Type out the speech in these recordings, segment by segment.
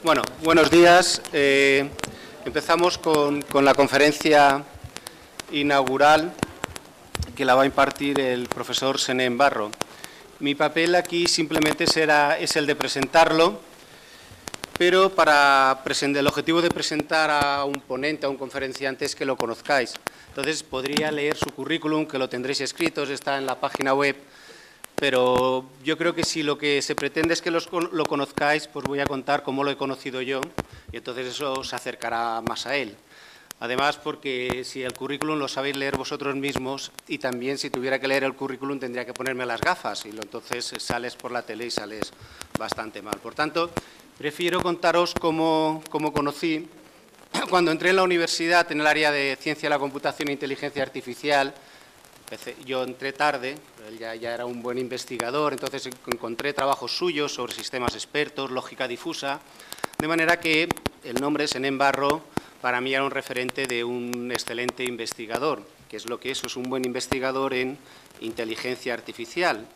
Bueno, buenos días. Empezamos con la conferencia inaugural que la va a impartir el profesor Senén Barro. Mi papel aquí simplemente es el de presentarlo, pero el objetivo de presentar a un ponente, a un conferenciante, es que lo conozcáis. Entonces, podría leer su currículum, que lo tendréis escrito, está en la página web, pero yo creo que si lo que se pretende es que lo conozcáis, pues voy a contar cómo lo he conocido yo y entonces eso os acercará más a él. Además, porque si el currículum lo sabéis leer vosotros mismos y también si tuviera que leer el currículum tendría que ponerme las gafas y entonces sales por la tele y sales bastante mal. Por tanto, prefiero contaros cómo conocí. Cuando entré en la universidad en el área de Ciencia de la Computación e Inteligencia Artificial, yo entré tarde, él ya era un buen investigador, entonces encontré trabajos suyos sobre sistemas expertos, lógica difusa, de manera que el nombre Senén Barro para mí era un referente de un excelente investigador, que es lo que es un buen investigador en inteligencia artificial.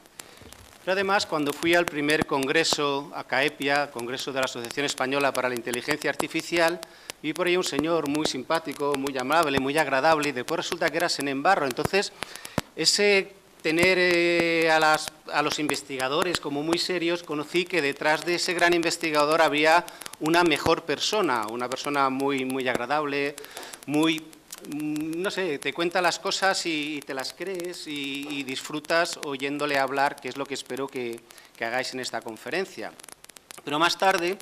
Pero además, cuando fui al primer congreso, ACAEPIA, Congreso de la Asociación Española para la Inteligencia Artificial, vi por ahí un señor muy simpático, muy amable, muy agradable, y después resulta que era Senén Barro. Entonces, ese tener a los investigadores como muy serios, conocí que detrás de ese gran investigador había una mejor persona, una persona muy agradable, no sé, te cuenta las cosas y te las crees y disfrutas oyéndole hablar, que es lo que espero que hagáis en esta conferencia. Pero más tarde,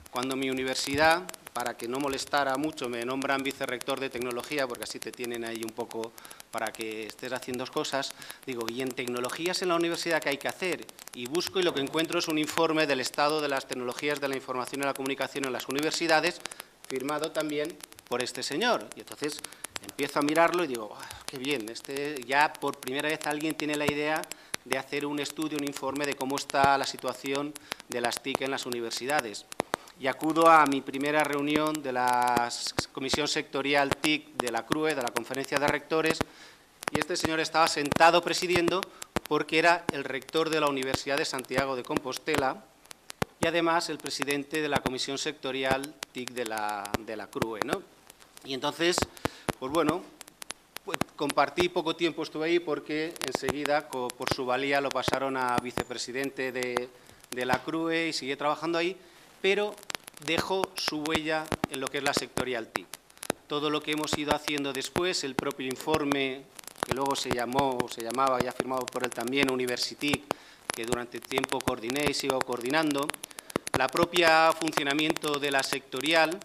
cuando mi universidad, para que no molestara mucho, me nombran vicerrector de tecnología, porque así te tienen ahí un poco para que estés haciendo cosas, digo, ¿y en tecnologías en la universidad qué hay que hacer? Y busco y lo que encuentro es un informe del estado de las tecnologías de la información y la comunicación en las universidades, firmado también por este señor. Y entonces empiezo a mirarlo y digo, oh, qué bien, ya por primera vez alguien tiene la idea de hacer un estudio, un informe de cómo está la situación de las TIC en las universidades. Y acudo a mi primera reunión de la Comisión Sectorial TIC de la CRUE, de la Conferencia de Rectores, y este señor estaba sentado presidiendo porque era el rector de la Universidad de Santiago de Compostela y además el presidente de la Comisión Sectorial TIC de la CRUE, ¿no? Y entonces, pues bueno, compartí poco tiempo, estuve ahí porque enseguida, por su valía, lo pasaron a vicepresidente de la CRUE y seguí trabajando ahí, pero dejó su huella en lo que es la sectorial TIC. Todo lo que hemos ido haciendo después, el propio informe, que luego se llamaba, ya firmado por él también, Universitic, que durante tiempo coordiné y sigo coordinando, la propia funcionamiento de la sectorial,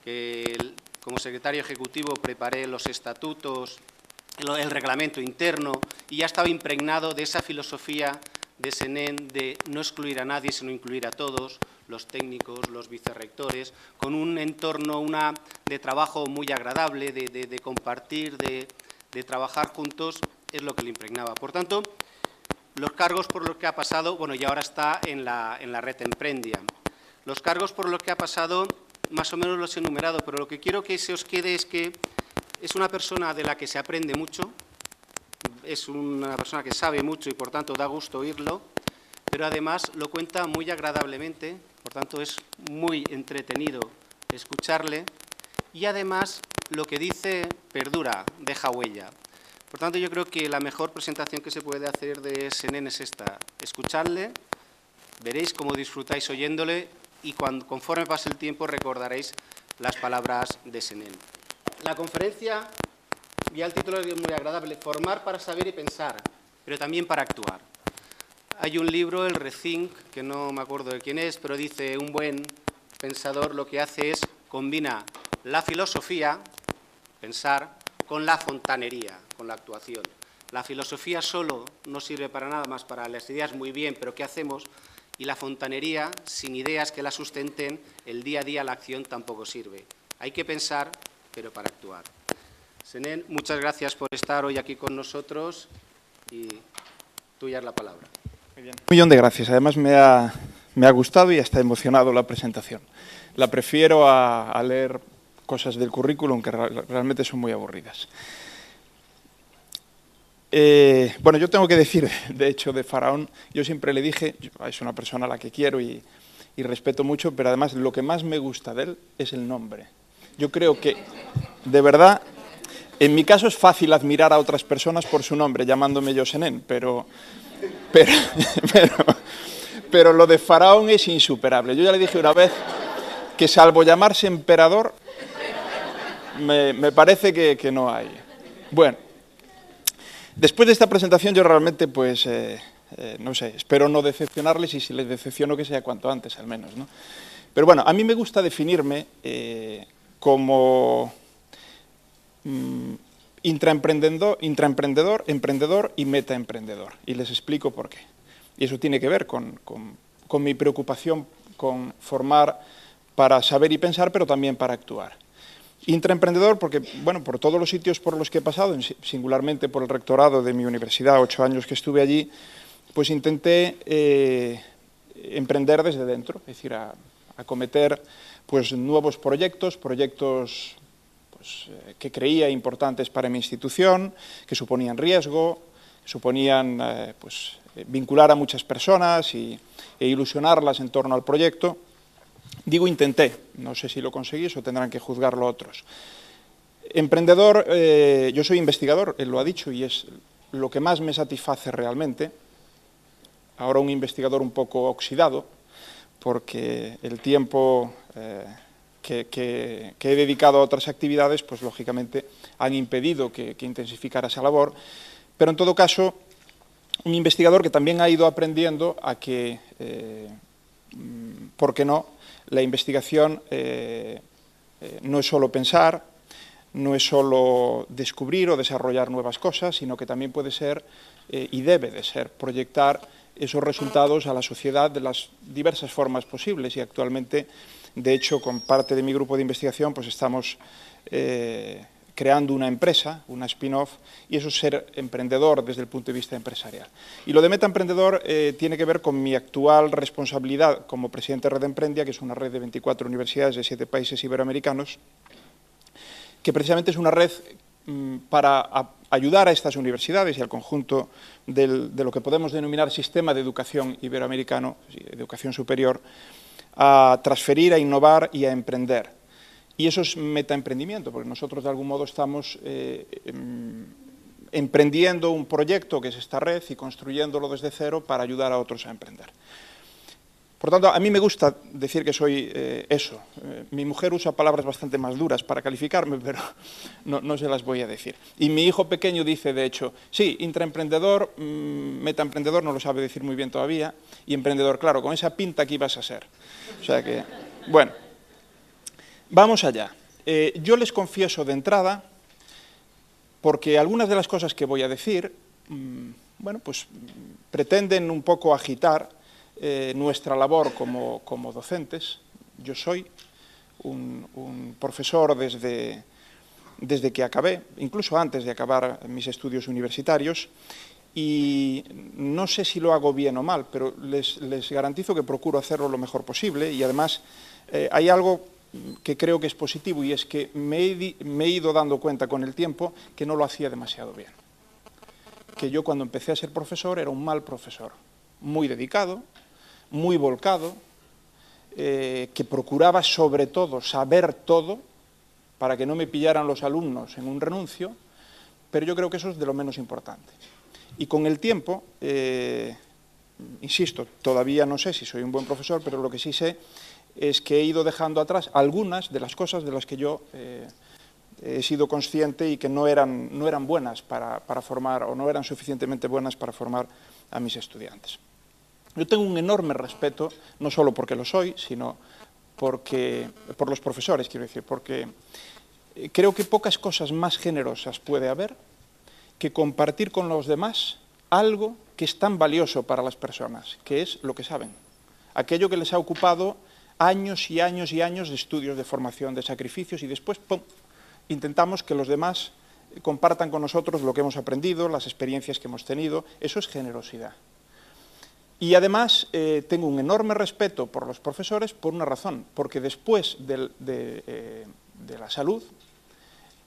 que como secretario ejecutivo preparé los estatutos, el reglamento interno, y ya estaba impregnado de esa filosofía de Senén de no excluir a nadie, sino incluir a todos, los técnicos, los vicerrectores, con un entorno de trabajo muy agradable, de compartir, de trabajar juntos, es lo que le impregnaba. Por tanto, los cargos por los que ha pasado, bueno, y ahora está en la red Emprendia. Los cargos por los que ha pasado, más o menos los he enumerado, pero lo que quiero que se os quede es que es una persona de la que se aprende mucho, es una persona que sabe mucho y, por tanto, da gusto oírlo, pero además lo cuenta muy agradablemente, por tanto, es muy entretenido escucharle y, además, lo que dice perdura, deja huella. Por tanto, yo creo que la mejor presentación que se puede hacer de Senén es esta, escucharle, veréis cómo disfrutáis oyéndole y conforme pase el tiempo recordaréis las palabras de Senén. La conferencia, ya el título es muy agradable, Formar para saber y pensar, pero también para actuar. Hay un libro, el Rethink, que no me acuerdo de quién es, pero dice un buen pensador lo que hace es combina la filosofía, pensar, con la fontanería, con la actuación. La filosofía solo no sirve para nada más para las ideas muy bien, pero ¿qué hacemos? Y la fontanería, sin ideas que la sustenten, el día a día la acción tampoco sirve. Hay que pensar, pero para actuar. Senén, muchas gracias por estar hoy aquí con nosotros y tuya es la palabra. Muy bien. Un millón de gracias. Además me ha gustado y hasta emocionado la presentación. La prefiero a leer cosas del currículum que realmente son muy aburridas. Bueno, yo tengo que decir, de hecho, de Faraón, yo siempre le dije, es una persona a la que quiero y y respeto mucho, pero además lo que más me gusta de él es el nombre. Yo creo que, de verdad, en mi caso es fácil admirar a otras personas por su nombre, llamándome yo Senén, pero lo de faraón es insuperable. Yo ya le dije una vez que, salvo llamarse emperador, me parece que no hay. Bueno, después de esta presentación yo realmente, pues, no sé, espero no decepcionarles, y si les decepciono que sea cuanto antes, al menos, ¿no? Pero bueno, a mí me gusta definirme como intraemprendedor, emprendedor y metaemprendedor, y les explico por qué. Y eso tiene que ver con mi preocupación con formar para saber y pensar, pero también para actuar. Intraemprendedor porque, bueno, por todos los sitios por los que he pasado, singularmente por el rectorado de mi universidad, 8 años que estuve allí, pues intenté emprender desde dentro, es decir, acometer pues, nuevos proyectos pues, que creía importantes para mi institución, que suponían riesgo, que suponían pues, vincular a muchas personas e ilusionarlas en torno al proyecto. Digo intenté, no sé si lo conseguí, eso tendrán que juzgarlo otros. Emprendedor, yo soy investigador, él lo ha dicho, y es lo que más me satisface realmente. Ahora un investigador un poco oxidado, porque el tiempo que he dedicado a otras actividades, pues lógicamente han impedido que intensificara esa labor, pero en todo caso, un investigador que también ha ido aprendiendo a que, ¿por qué no?, la investigación no es solo pensar, no es solo descubrir o desarrollar nuevas cosas, sino que también puede ser, y debe de ser, proyectar esos resultados a la sociedad de las diversas formas posibles. Y actualmente, de hecho, con parte de mi grupo de investigación, pues estamos creando una empresa, una spin-off, y eso es ser emprendedor desde el punto de vista empresarial. Y lo de metaemprendedor tiene que ver con mi actual responsabilidad como presidente de Red Emprendia, que es una red de 24 universidades de 7 países iberoamericanos, que precisamente es una red para ayudar a estas universidades y al conjunto de lo que podemos denominar sistema de educación iberoamericano, educación superior, a transferir, a innovar y a emprender. Y eso es metaemprendimiento, porque nosotros de algún modo estamos emprendiendo un proyecto que es esta red y construyéndolo desde cero para ayudar a otros a emprender. Por tanto, a mí me gusta decir que soy eso. Mi mujer usa palabras bastante más duras para calificarme, pero no se las voy a decir. Y mi hijo pequeño dice, de hecho, sí, intraemprendedor, metaemprendedor no lo sabe decir muy bien todavía, y emprendedor, claro, con esa pinta que ibas a ser. O sea que, bueno. Vamos allá. Yo les confieso de entrada, porque algunas de las cosas que voy a decir, bueno, pues pretenden un poco agitar nuestra labor como docentes. Yo soy un profesor desde que acabé, incluso antes de acabar mis estudios universitarios, y no sé si lo hago bien o mal, pero les garantizo que procuro hacerlo lo mejor posible, y además hay algo que creo que es positivo, y es que me he ido dando cuenta con el tiempo que no lo hacía demasiado bien. Que yo cuando empecé a ser profesor era un mal profesor, muy dedicado, muy volcado, que procuraba sobre todo saber todo para que no me pillaran los alumnos en un renuncio, pero yo creo que eso es de lo menos importante. Y con el tiempo, insisto, todavía no sé si soy un buen profesor, pero lo que sí sé es que he ido dejando atrás algunas de las cosas de las que yo he sido consciente y que no eran buenas para formar, o no eran suficientemente buenas para formar a mis estudiantes. Yo tengo un enorme respeto, no solo porque lo soy, sino por los profesores, quiero decir, porque creo que pocas cosas más generosas puede haber que compartir con los demás algo que es tan valioso para las personas, que es lo que saben, aquello que les ha ocupado años y años y años de estudios, de formación, de sacrificios, y después, ¡pum!, intentamos que los demás compartan con nosotros lo que hemos aprendido, las experiencias que hemos tenido. Eso es generosidad. Y además tengo un enorme respeto por los profesores por una razón, porque después de la salud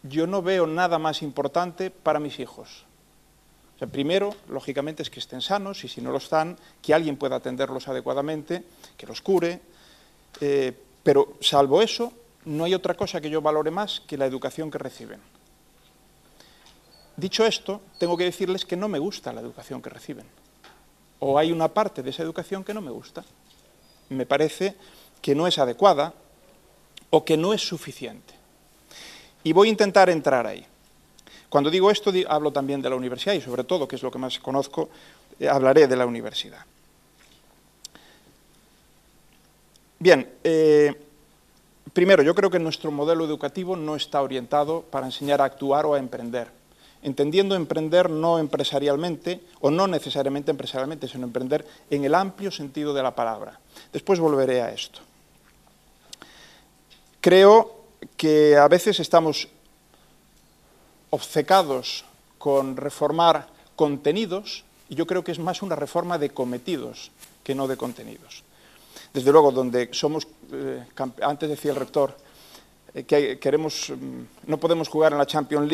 yo no veo nada más importante para mis hijos. O sea, primero, lógicamente, es que estén sanos, y si no lo están, que alguien pueda atenderlos adecuadamente, que los cure, pero salvo eso, no hay otra cosa que yo valore más que la educación que reciben. Dicho esto, tengo que decirles que no me gusta la educación que reciben. O hay una parte de esa educación que no me gusta. Me parece que no es adecuada o que no es suficiente. Y voy a intentar entrar ahí. Cuando digo esto, hablo también de la universidad y, sobre todo, que es lo que más conozco, hablaré de la universidad. Bien, primero, yo creo que nuestro modelo educativo no está orientado para enseñar a actuar o a emprender. Entendiendo emprender no empresarialmente, o no necesariamente empresarialmente, sino emprender en el amplio sentido de la palabra. Después volveré a esto. Creo que a veces estamos obcecados con reformar contenidos, y yo creo que es más una reforma de cometidos que no de contenidos. Desde luego, donde somos, antes decía el rector, que no podemos jugar en la Champions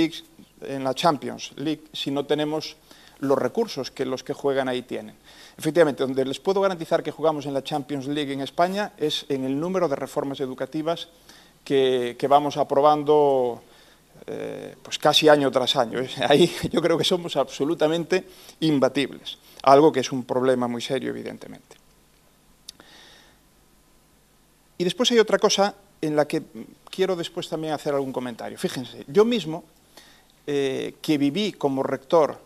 League si no tenemos los recursos que los que juegan ahí tienen. Efectivamente, donde les puedo garantizar que jugamos en la Champions League en España es en el número de reformas educativas que vamos aprobando pues casi año tras año. Ahí yo creo que somos absolutamente imbatibles, algo que es un problema muy serio, evidentemente. Y después hay otra cosa en la que quiero después también hacer algún comentario. Fíjense, yo mismo, que viví como rector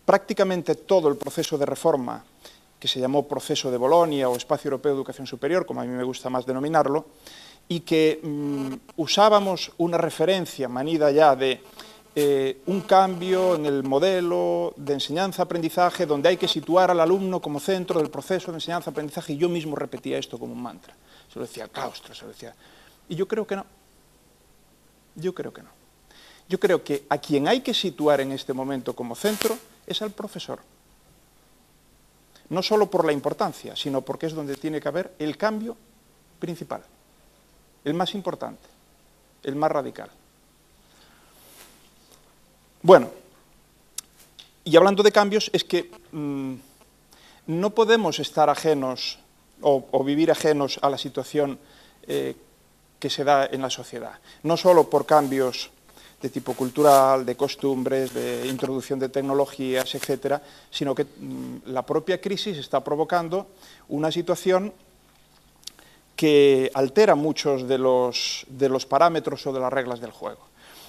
prácticamente todo el proceso de reforma que se llamó Proceso de Bolonia o Espacio Europeo de Educación Superior, como a mí me gusta más denominarlo, y que usábamos una referencia manida ya de un cambio en el modelo de enseñanza-aprendizaje donde hay que situar al alumno como centro del proceso de enseñanza-aprendizaje, y yo mismo repetía esto como un mantra. Se lo decía al claustro, se lo decía. Y yo creo que no. Yo creo que no. Yo creo que a quien hay que situar en este momento como centro es al profesor. No solo por la importancia, sino porque es donde tiene que haber el cambio principal, el más importante, el más radical. Bueno, y hablando de cambios, es que no podemos estar ajenos o vivir ajenos a la situación que se da en la sociedad. No solo por cambios de tipo cultural, de costumbres, de introducción de tecnologías, etcétera, sino que la propia crisis está provocando una situación que altera muchos de los parámetros o de las reglas del juego.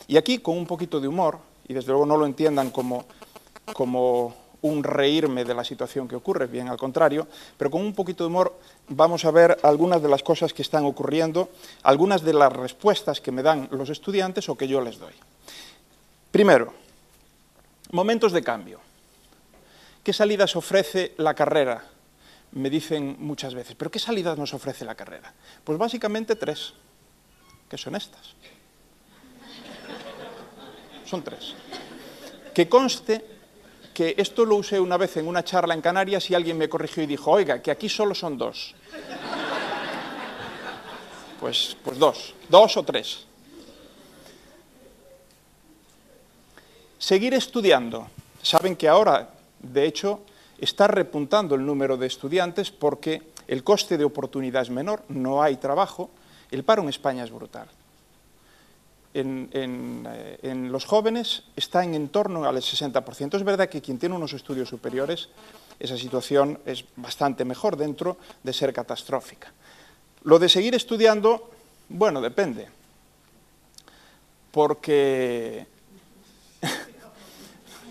Y aquí, con un poquito de humor, y desde luego no lo entiendan como un reírme de la situación que ocurre, bien al contrario, pero con un poquito de humor vamos a ver algunas de las cosas que están ocurriendo, algunas de las respuestas que me dan los estudiantes o que yo les doy. Primero, momentos de cambio. ¿Qué salidas ofrece la carrera? Me dicen muchas veces, ¿pero qué salidas nos ofrece la carrera? Pues básicamente tres, que son estas. Son tres. Que conste que esto lo usé una vez en una charla en Canarias y alguien me corrigió y dijo, oiga, que aquí solo son dos. Pues dos o tres. Seguir estudiando. Saben que ahora, de hecho, está repuntando el número de estudiantes porque el coste de oportunidad es menor, no hay trabajo, el paro en España es brutal. En los jóvenes está en torno al 60%. Es verdad que quien tiene unos estudios superiores, esa situación es bastante mejor dentro de ser catastrófica. Lo de seguir estudiando, bueno, depende. Porque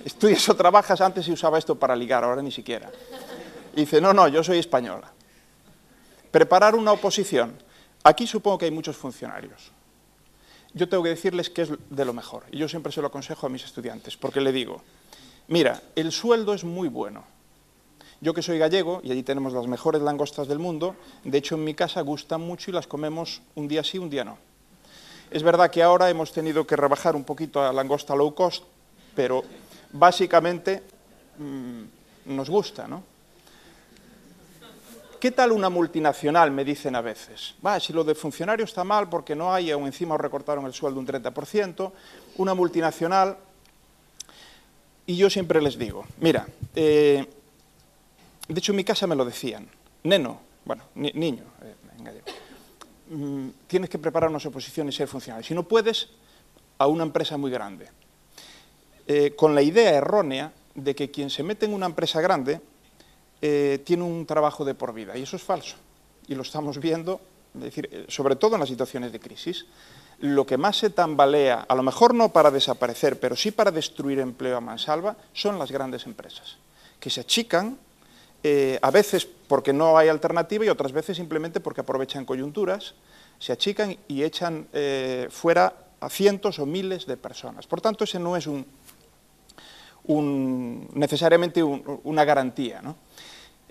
estudias o trabajas, antes se usaba esto para ligar, ahora ni siquiera. Y dice, no, yo soy española. Preparar una oposición. Aquí supongo que hay muchos funcionarios. Yo tengo que decirles que es de lo mejor, y yo siempre se lo aconsejo a mis estudiantes, porque le digo, mira, el sueldo es muy bueno. Yo que soy gallego, y allí tenemos las mejores langostas del mundo, de hecho en mi casa gustan mucho y las comemos un día sí, un día no. Es verdad que ahora hemos tenido que rebajar un poquito a langosta low cost, pero básicamente nos gusta, ¿no? ¿Qué tal una multinacional? Me dicen a veces. Si lo de funcionario está mal porque no hay, aún encima os recortaron el sueldo un 30%, una multinacional. Y yo siempre les digo, mira, de hecho en mi casa me lo decían, neno, bueno, niño, en gallego, tienes que preparar unas oposiciones y ser funcionario. Si no puedes, a una empresa muy grande. Con la idea errónea de que quien se mete en una empresa grande tiene un trabajo de por vida, y eso es falso. Y lo estamos viendo, es decir, sobre todo en las situaciones de crisis. Lo que más se tambalea, a lo mejor no para desaparecer, pero sí para destruir empleo a mansalva, son las grandes empresas, que se achican, a veces porque no hay alternativa y otras veces simplemente porque aprovechan coyunturas, se achican y echan fuera a cientos o miles de personas. Por tanto, ese no es necesariamente una garantía, ¿no?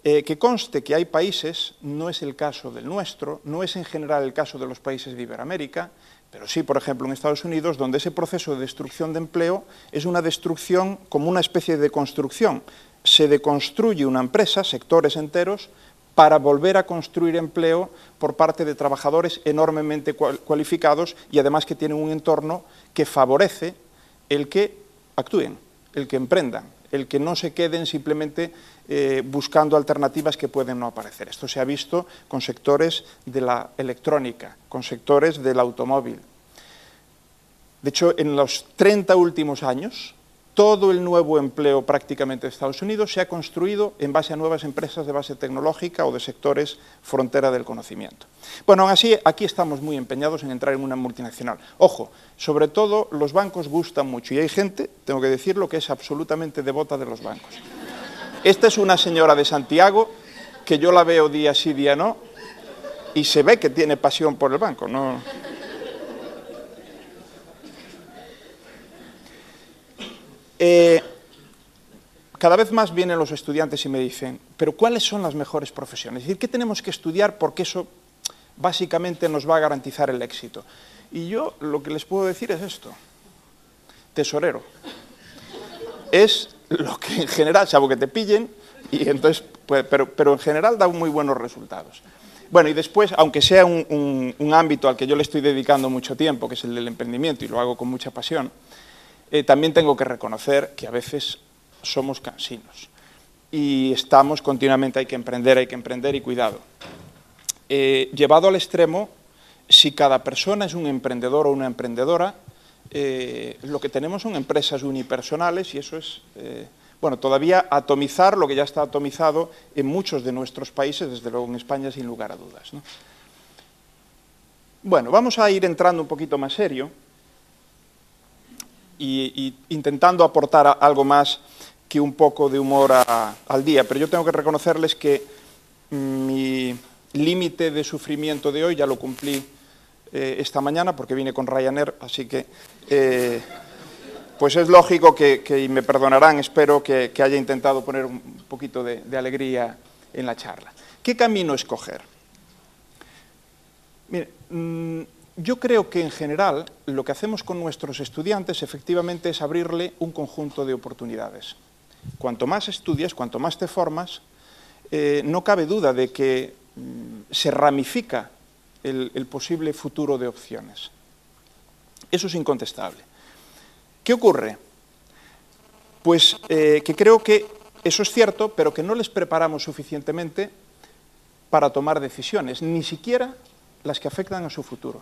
Que conste que hay países, no es el caso del nuestro, no es en general el caso de los países de Iberoamérica, pero sí, por ejemplo, en Estados Unidos, donde ese proceso de destrucción de empleo es una destrucción como una especie de construcción. Se deconstruye una empresa, sectores enteros, para volver a construir empleo por parte de trabajadores enormemente cualificados y además que tienen un entorno que favorece el que actúen, el que emprendan, el que no se queden simplemente buscando alternativas que pueden no aparecer. Esto se ha visto con sectores de la electrónica, con sectores del automóvil. De hecho, en los 30 últimos años, todo el nuevo empleo prácticamente de Estados Unidos se ha construido en base a nuevas empresas de base tecnológica o de sectores frontera del conocimiento. Bueno, aún así, aquí estamos muy empeñados en entrar en una multinacional. Ojo, sobre todo los bancos gustan mucho y hay gente, tengo que decirlo, que es absolutamente devota de los bancos. Esta es una señora de Santiago que yo la veo día sí, día no, y se ve que tiene pasión por el banco, ¿no? Cada vez más vienen los estudiantes y me dicen, pero ¿cuáles son las mejores profesiones? Es decir, ¿qué tenemos que estudiar? Porque eso básicamente nos va a garantizar el éxito. Y yo lo que les puedo decir es esto: tesorero. Es lo que en general, salvo que te pillen, y entonces, pues, pero en general da muy buenos resultados. Bueno, y después, aunque sea un ámbito al que yo le estoy dedicando mucho tiempo, que es el del emprendimiento, y lo hago con mucha pasión, también tengo que reconocer que a veces somos cansinos y estamos continuamente, hay que emprender y cuidado. Llevado al extremo, si cada persona es un emprendedor o una emprendedora, lo que tenemos son empresas unipersonales y eso es, bueno, todavía atomizar lo que ya está atomizado en muchos de nuestros países, desde luego en España sin lugar a dudas, ¿no? Bueno, vamos a ir entrando un poquito más serio y intentando aportar algo más que un poco de humor al día, pero yo tengo que reconocerles que mi límite de sufrimiento de hoy ya lo cumplí esta mañana porque vine con Ryanair, así que pues es lógico que me perdonarán, espero que haya intentado poner un poquito de alegría en la charla. ¿Qué camino escoger? Mire, yo creo que en general lo que hacemos con nuestros estudiantes efectivamente es abrirle un conjunto de oportunidades. Cuanto más estudias, cuanto más te formas, no cabe duda de que se ramifica el posible futuro de opciones. Eso es incontestable. ¿Qué ocurre? Pues que creo que eso es cierto, pero que no les preparamos suficientemente para tomar decisiones, ni siquiera las que afectan a su futuro.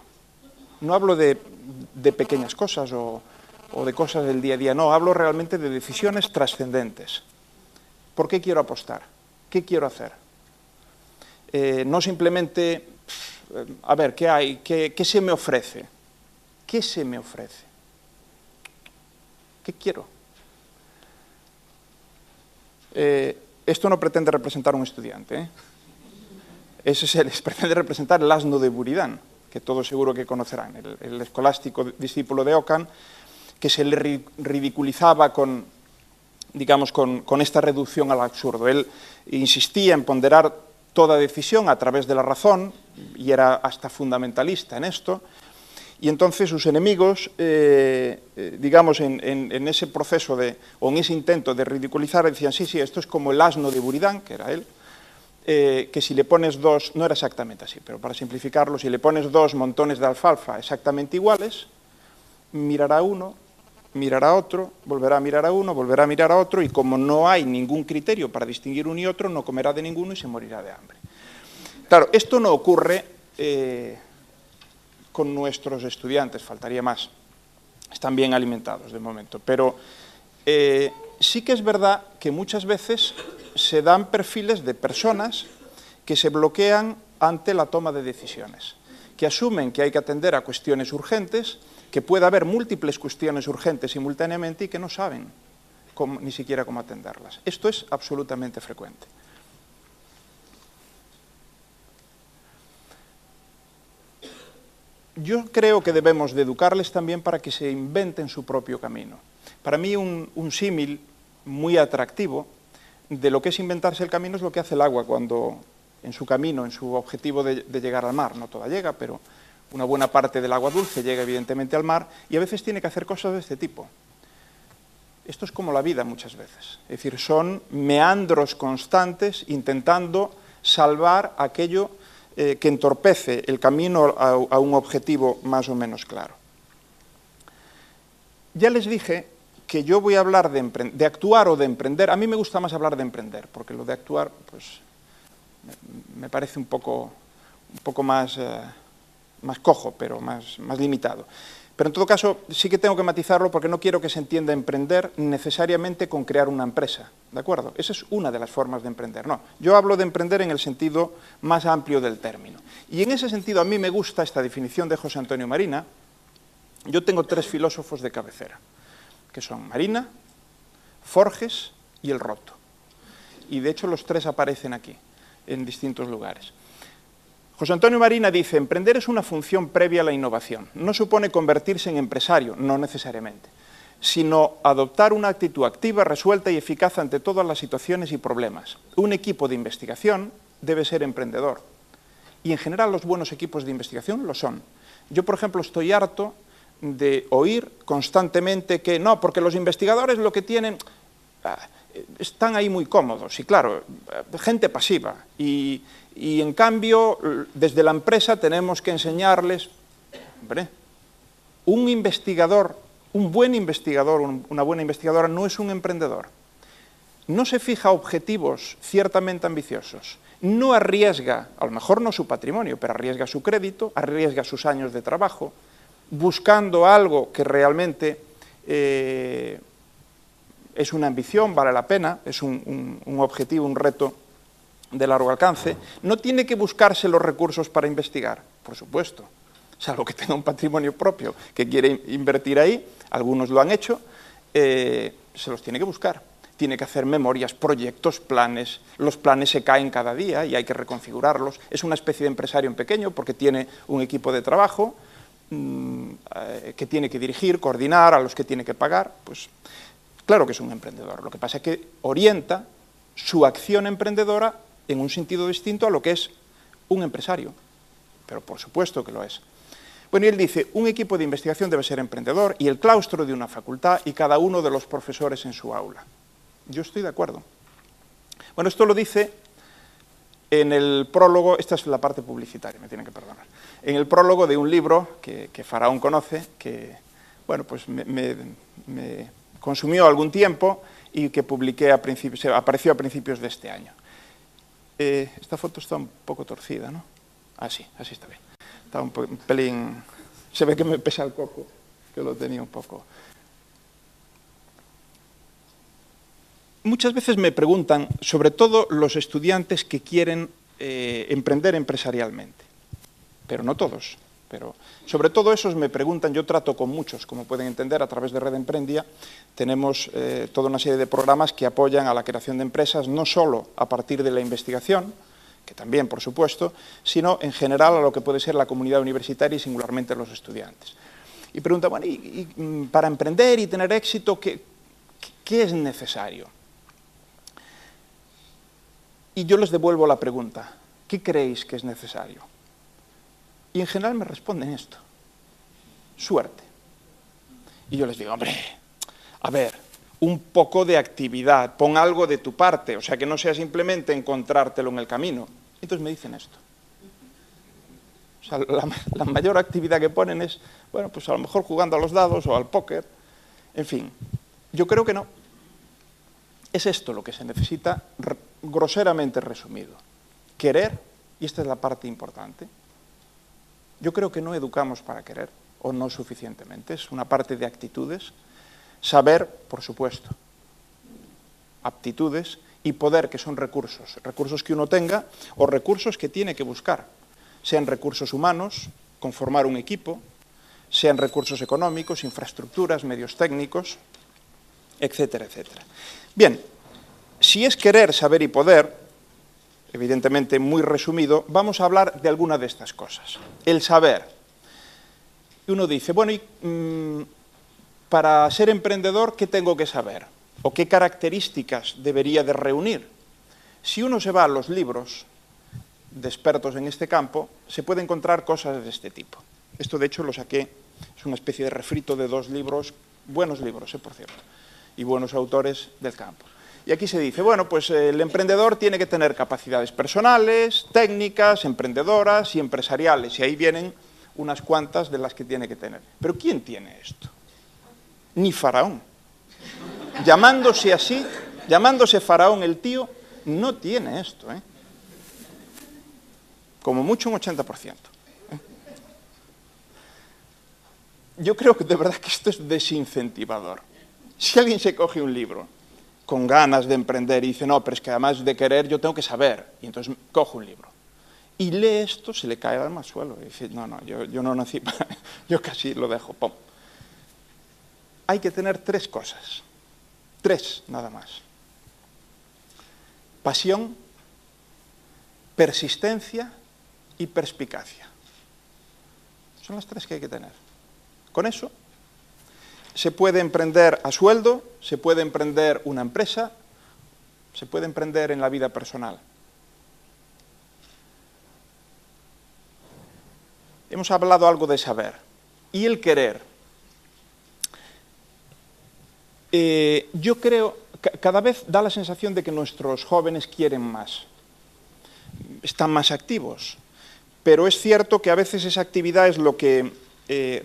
No hablo de pequeñas cosas o de cosas del día a día, no, hablo realmente de decisiones trascendentes. ¿Por qué quiero apostar? ¿Qué quiero hacer? No simplemente, a ver, ¿qué hay? ¿Qué se me ofrece? ¿Qué se me ofrece? ¿Qué quiero? Esto no pretende representar a un estudiante, ¿eh? Pretende representar el asno de Buridán, que todos seguro que conocerán, el escolástico discípulo de Ockham, que se le ridiculizaba con, digamos, con esta reducción al absurdo. Él insistía en ponderar toda decisión a través de la razón, y era hasta fundamentalista en esto, y entonces sus enemigos, digamos, en ese proceso o en ese intento de ridiculizar, decían, sí, esto es como el asno de Buridán, que era él, que si le pones dos, no era exactamente así, pero para simplificarlo, si le pones dos montones de alfalfa exactamente iguales, mirará uno, mirará otro, volverá a mirar a uno, volverá a mirar a otro, y como no hay ningún criterio para distinguir uno y otro, no comerá de ninguno y se morirá de hambre. Claro, esto no ocurre con nuestros estudiantes, faltaría más. Están bien alimentados de momento, pero sí que es verdad que muchas veces se dan perfiles de personas que se bloquean ante la toma de decisiones, que asumen que hay que atender a cuestiones urgentes, que puede haber múltiples cuestiones urgentes simultáneamente y que no saben ni siquiera cómo atenderlas. Esto es absolutamente frecuente. Yo creo que debemos de educarles también para que se inventen su propio camino. Para mí un símil muy atractivo de lo que es inventarse el camino es lo que hace el agua cuando en su camino, en su objetivo de llegar al mar. No toda llega, pero una buena parte del agua dulce llega evidentemente al mar y a veces tiene que hacer cosas de este tipo. Esto es como la vida muchas veces. Es decir, son meandros constantes intentando salvar aquello que entorpece el camino a un objetivo más o menos claro. Ya les dije que yo voy a hablar de actuar o de emprender. A mí me gusta más hablar de emprender, porque lo de actuar pues, me parece un poco más cojo, pero más limitado. Pero en todo caso, sí que tengo que matizarlo porque no quiero que se entienda emprender necesariamente con crear una empresa, ¿de acuerdo? Esa es una de las formas de emprender. No, yo hablo de emprender en el sentido más amplio del término. Y en ese sentido a mí me gusta esta definición de José Antonio Marina. Yo tengo 3 filósofos de cabecera, que son Marina, Forges y el Roto. Y de hecho los 3 aparecen aquí, en distintos lugares. José Antonio Marina dice, emprender es una función previa a la innovación. No supone convertirse en empresario, no necesariamente, sino adoptar una actitud activa, resuelta y eficaz ante todas las situaciones y problemas. Un equipo de investigación debe ser emprendedor. Y en general los buenos equipos de investigación lo son. Yo, por ejemplo, estoy harto de oír constantemente que no, porque los investigadores lo que tienen... están ahí muy cómodos y claro, gente pasiva y en cambio desde la empresa tenemos que enseñarles, hombre, un investigador, un buen investigador, una buena investigadora no es un emprendedor, no se fija objetivos ciertamente ambiciosos, no arriesga, a lo mejor no su patrimonio, pero arriesga su crédito, arriesga sus años de trabajo, buscando algo que realmente es una ambición, vale la pena, es un objetivo, un reto de largo alcance. No tiene que buscarse los recursos para investigar, por supuesto, salvo que tenga un patrimonio propio que quiere invertir ahí, algunos lo han hecho, se los tiene que buscar. Tiene que hacer memorias, proyectos, planes, los planes se caen cada día y hay que reconfigurarlos. Es una especie de empresario en pequeño porque tiene un equipo de trabajo que tiene que dirigir, coordinar, a los que tiene que pagar, pues... Claro que es un emprendedor, lo que pasa es que orienta su acción emprendedora en un sentido distinto a lo que es un empresario, pero por supuesto que lo es. Bueno, y él dice, un equipo de investigación debe ser emprendedor y el claustro de una facultad y cada uno de los profesores en su aula. Yo estoy de acuerdo. Bueno, esto lo dice en el prólogo, esta es la parte publicitaria, me tienen que perdonar, en el prólogo de un libro que Faraón conoce, que, bueno, pues me consumió algún tiempo y que publiqué apareció a principios de este año. Esta foto está un poco torcida, ¿no? Así está bien. Está un pelín... Se ve que me pesa el coco, que lo tenía un poco... Muchas veces me preguntan, sobre todo los estudiantes que quieren emprender empresarialmente, pero no todos. Pero sobre todo esos me preguntan, yo trato con muchos, como pueden entender, a través de Red Emprendia, tenemos toda una serie de programas que apoyan a la creación de empresas, no solo a partir de la investigación, que también, por supuesto, sino en general a lo que puede ser la comunidad universitaria y singularmente los estudiantes. Y preguntan, bueno, y para emprender y tener éxito, ¿qué es necesario? Y yo les devuelvo la pregunta, ¿qué creéis que es necesario? Y en general me responden esto, suerte. Y yo les digo, hombre, a ver, un poco de actividad, pon algo de tu parte, o sea, que no sea simplemente encontrártelo en el camino. Entonces me dicen esto. O sea, la mayor actividad que ponen es, bueno, pues a lo mejor jugando a los dados o al póker, en fin. Yo creo que no. Es esto lo que se necesita, groseramente resumido. Querer y esta es la parte importante, yo creo que no educamos para querer, o no suficientemente, es una parte de actitudes, saber, por supuesto, aptitudes y poder, que son recursos que uno tenga o recursos que tiene que buscar, sean recursos humanos, conformar un equipo, sean recursos económicos, infraestructuras, medios técnicos, etcétera, etcétera. Bien, si es querer, saber y poder, evidentemente muy resumido, vamos a hablar de alguna de estas cosas. El saber. Y uno dice, bueno, para ser emprendedor, ¿qué tengo que saber? ¿O qué características debería de reunir? Si uno se va a los libros de expertos en este campo, se puede encontrar cosas de este tipo. Esto, de hecho, lo saqué, es una especie de refrito de 2 libros, buenos libros, por cierto, y buenos autores del campo. Y aquí se dice, bueno, pues el emprendedor tiene que tener capacidades personales, técnicas, emprendedoras y empresariales, y ahí vienen unas cuantas de las que tiene que tener. Pero ¿quién tiene esto? Ni Faraón. Llamándose así, llamándose Faraón el tío, no tiene esto, ¿eh? Como mucho un 80%. Yo creo que de verdad que esto es desincentivador. Si alguien se coge un libro con ganas de emprender y dice, no, pero es que además de querer yo tengo que saber, y entonces coge un libro y lee esto, se le cae el alma al suelo y dice, no, yo no nací para... yo casi lo dejo, pum. Hay que tener 3 cosas, 3 nada más: pasión, persistencia y perspicacia. Son las 3 que hay que tener. Con eso se puede emprender a sueldo, se puede emprender una empresa, se puede emprender en la vida personal. Hemos hablado algo de saber. Y el querer. Yo creo, cada vez da la sensación de que nuestros jóvenes quieren más. Están más activos. Pero es cierto que a veces esa actividad es lo que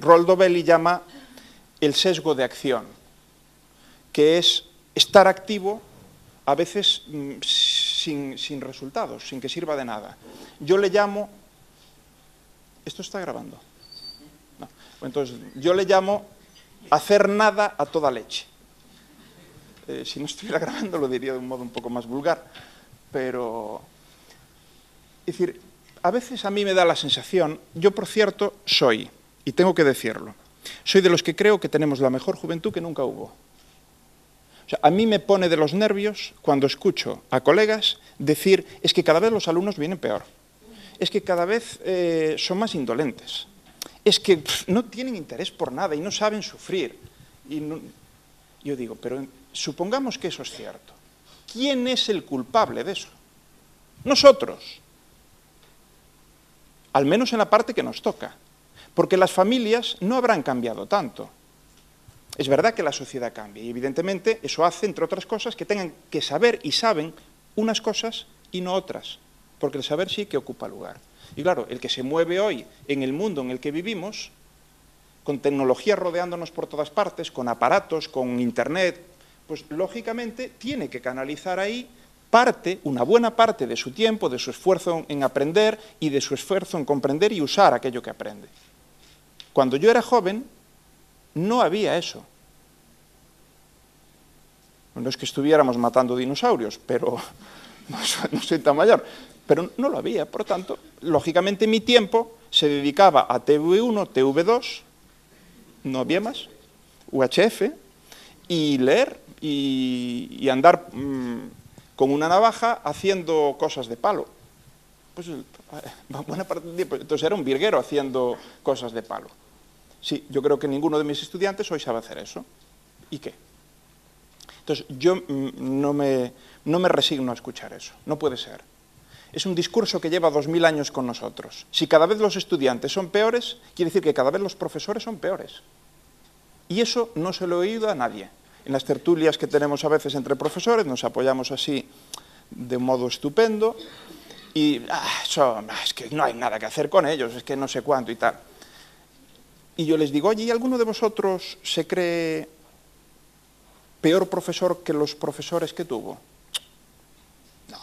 Roldo Belli llama el sesgo de acción, que es estar activo a veces sin resultados, sin que sirva de nada. Yo le llamo... ¿Esto está grabando? No. Entonces, yo le llamo hacer nada a toda leche. Si no estuviera grabando lo diría de un modo un poco más vulgar, pero... Es decir, a veces a mí me da la sensación, yo por cierto soy, y tengo que decirlo, soy de los que creo que tenemos la mejor juventud que nunca hubo. O sea, a mí me pone de los nervios cuando escucho a colegas decir, es que cada vez los alumnos vienen peor, es que cada vez son más indolentes, es que no tienen interés por nada y no saben sufrir. Y no... Yo digo, pero supongamos que eso es cierto. ¿Quién es el culpable de eso? Nosotros. Al menos en la parte que nos toca. Porque las familias no habrán cambiado tanto. Es verdad que la sociedad cambia y evidentemente eso hace, entre otras cosas, que tengan que saber y saben unas cosas y no otras. Porque el saber sí que ocupa lugar. Y claro, el que se mueve hoy en el mundo en el que vivimos, con tecnología rodeándonos por todas partes, con aparatos, con internet, pues lógicamente tiene que canalizar ahí una buena parte de su tiempo, de su esfuerzo en aprender y de su esfuerzo en comprender y usar aquello que aprende. Cuando yo era joven, no había eso. No es que estuviéramos matando dinosaurios, pero no soy tan mayor, pero no lo había. Por tanto, lógicamente mi tiempo se dedicaba a TV1, TV2, no había más, UHF, y leer y andar con una navaja haciendo cosas de palo. Pues buena parte del tiempo, entonces era un virguero haciendo cosas de palo. Sí, yo creo que ninguno de mis estudiantes hoy sabe hacer eso. ¿Y qué? Entonces, yo no me resigno a escuchar eso. No puede ser. Es un discurso que lleva 2000 años con nosotros. Si cada vez los estudiantes son peores, quiere decir que cada vez los profesores son peores. Y eso no se lo he oído a nadie. En las tertulias que tenemos a veces entre profesores, nos apoyamos así de modo estupendo, y es que no hay nada que hacer con ellos, es que no sé cuánto y tal. Y yo les digo, oye, ¿y alguno de vosotros se cree peor profesor que los profesores que tuvo? No.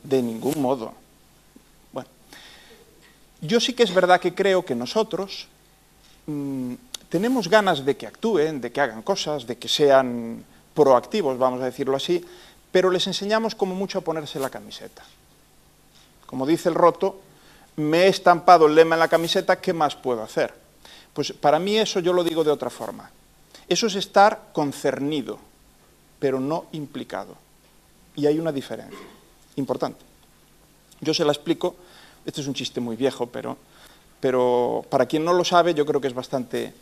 de ningún modo. Bueno, yo sí que es verdad que creo que nosotros tenemos ganas de que actúen, de que hagan cosas, de que sean proactivos, vamos a decirlo así, pero les enseñamos como mucho a ponerse la camiseta. Como dice el Roto, me he estampado el lema en la camiseta, ¿qué más puedo hacer? Pues para mí eso yo lo digo de otra forma. Eso es estar concernido, pero no implicado. Y hay una diferencia importante. Yo se la explico, este es un chiste muy viejo, pero para quien no lo sabe yo creo que es bastante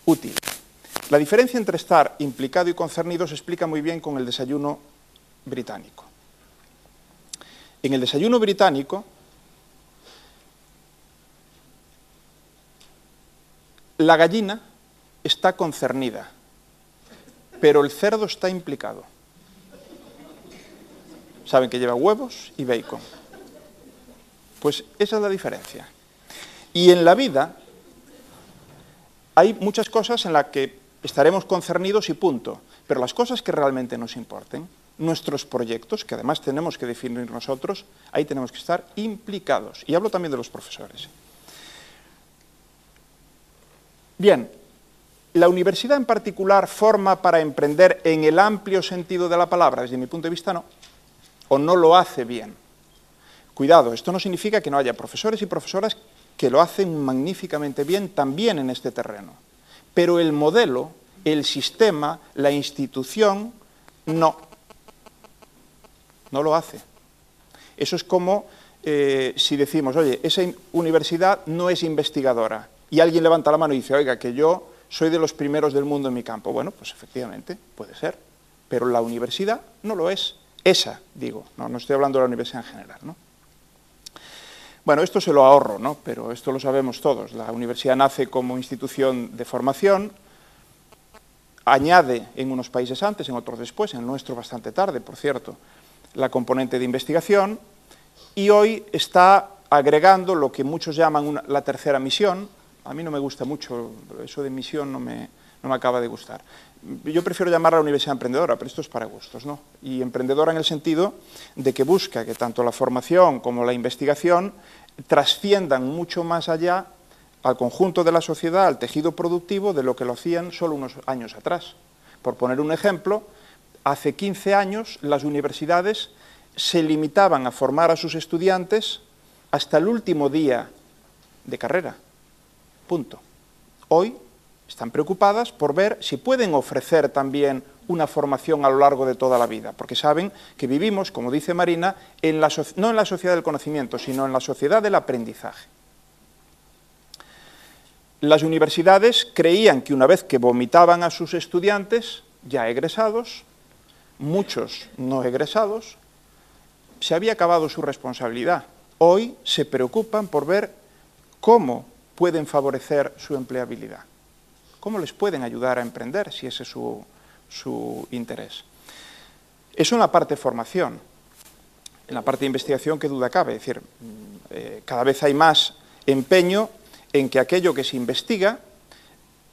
útil. La diferencia entre estar implicado y concernido se explica muy bien con el desayuno británico. En el desayuno británico, la gallina está concernida, pero el cerdo está implicado. Saben que lleva huevos y bacon. Pues esa es la diferencia. Y en la vida hay muchas cosas en las que estaremos concernidos y punto, pero las cosas que realmente nos importen, nuestros proyectos, que además tenemos que definir nosotros, ahí tenemos que estar implicados. Y hablo también de los profesores. Bien, la universidad en particular forma para emprender en el amplio sentido de la palabra, desde mi punto de vista no, o no lo hace bien. Cuidado, esto no significa que no haya profesores y profesoras que lo hacen magníficamente bien también en este terreno. Pero el modelo, el sistema, la institución, no lo hace. Eso es como si decimos, oye, esa universidad no es investigadora, y alguien levanta la mano y dice, oiga, que yo soy de los primeros del mundo en mi campo. Bueno, pues efectivamente, puede ser, pero la universidad no lo es. Esa, digo, no estoy hablando de la universidad en general, ¿no? Bueno, esto se lo ahorro, ¿no? Pero esto lo sabemos todos. La universidad nace como institución de formación, añade en unos países antes, en otros después, en el nuestro bastante tarde, por cierto, la componente de investigación, y hoy está agregando lo que muchos llaman la tercera misión. A mí no me gusta mucho, eso de misión no me acaba de gustar. Yo prefiero llamarla universidad emprendedora, pero esto es para gustos, ¿no? Y emprendedora en el sentido de que busca que tanto la formación como la investigación trasciendan mucho más allá al conjunto de la sociedad, al tejido productivo, de lo que lo hacían solo unos años atrás. Por poner un ejemplo, hace 15 años las universidades se limitaban a formar a sus estudiantes hasta el último día de carrera. Punto. Hoy están preocupadas por ver si pueden ofrecer también una formación a lo largo de toda la vida, porque saben que vivimos, como dice Marina, no en la sociedad del conocimiento, sino en la sociedad del aprendizaje. Las universidades creían que una vez que vomitaban a sus estudiantes, ya egresados, muchos no egresados, se había acabado su responsabilidad. Hoy se preocupan por ver cómo pueden favorecer su empleabilidad. ¿Cómo les pueden ayudar a emprender si ese es su interés? Eso en la parte de formación. En la parte de investigación, qué duda cabe. Es decir, cada vez hay más empeño en que aquello que se investiga,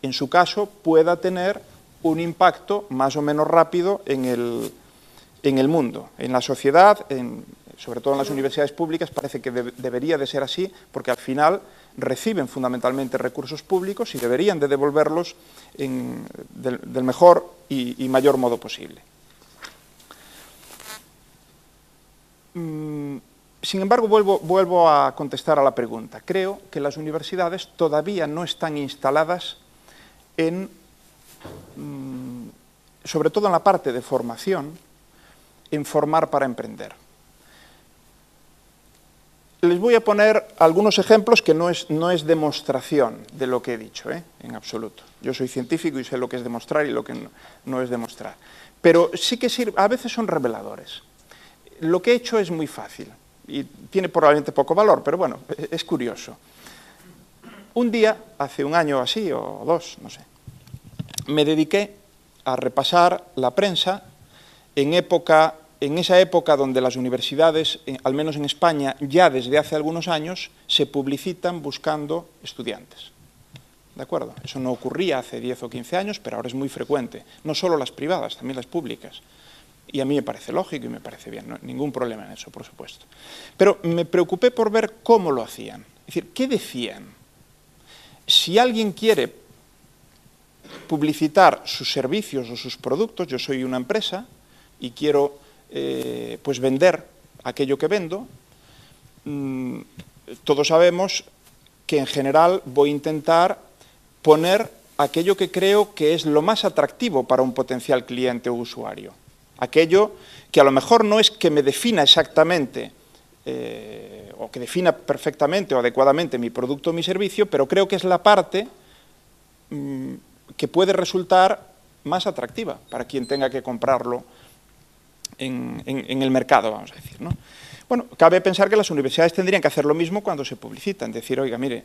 en su caso, pueda tener un impacto más o menos rápido en el mundo, en la sociedad, sobre todo en las universidades públicas. Parece que debería de ser así, porque al final reciben fundamentalmente recursos públicos y deberían de devolverlos del mejor y mayor modo posible. Sin embargo, vuelvo a contestar a la pregunta. Creo que las universidades todavía no están instaladas sobre todo en la parte de formación, en formar para emprender. Les voy a poner algunos ejemplos que no es demostración de lo que he dicho, en absoluto. Yo soy científico y sé lo que es demostrar y lo que no es demostrar. Pero sí que a veces son reveladores. Lo que he hecho es muy fácil y tiene probablemente poco valor, pero bueno, es curioso. Un día, hace un año así, o dos, no sé, me dediqué a repasar la prensa en esa época donde las universidades, al menos en España, ya desde hace algunos años, se publicitan buscando estudiantes. ¿De acuerdo? Eso no ocurría hace 10 o 15 años, pero ahora es muy frecuente. No solo las privadas, también las públicas. Y a mí me parece lógico y me parece bien, no, ningún problema en eso, por supuesto. Pero me preocupé por ver cómo lo hacían. Es decir, ¿qué decían? Si alguien quiere publicitar sus servicios o sus productos, yo soy una empresa y quiero pues vender aquello que vendo, todos sabemos que en general voy a intentar poner aquello que creo que es lo más atractivo para un potencial cliente o usuario. Aquello que a lo mejor no es que me defina exactamente o que defina perfectamente o adecuadamente mi producto o mi servicio, pero creo que es la parte que puede resultar más atractiva para quien tenga que comprarlo en el mercado, vamos a decir, ¿no? Bueno, cabe pensar que las universidades tendrían que hacer lo mismo cuando se publicitan, decir, oiga, mire,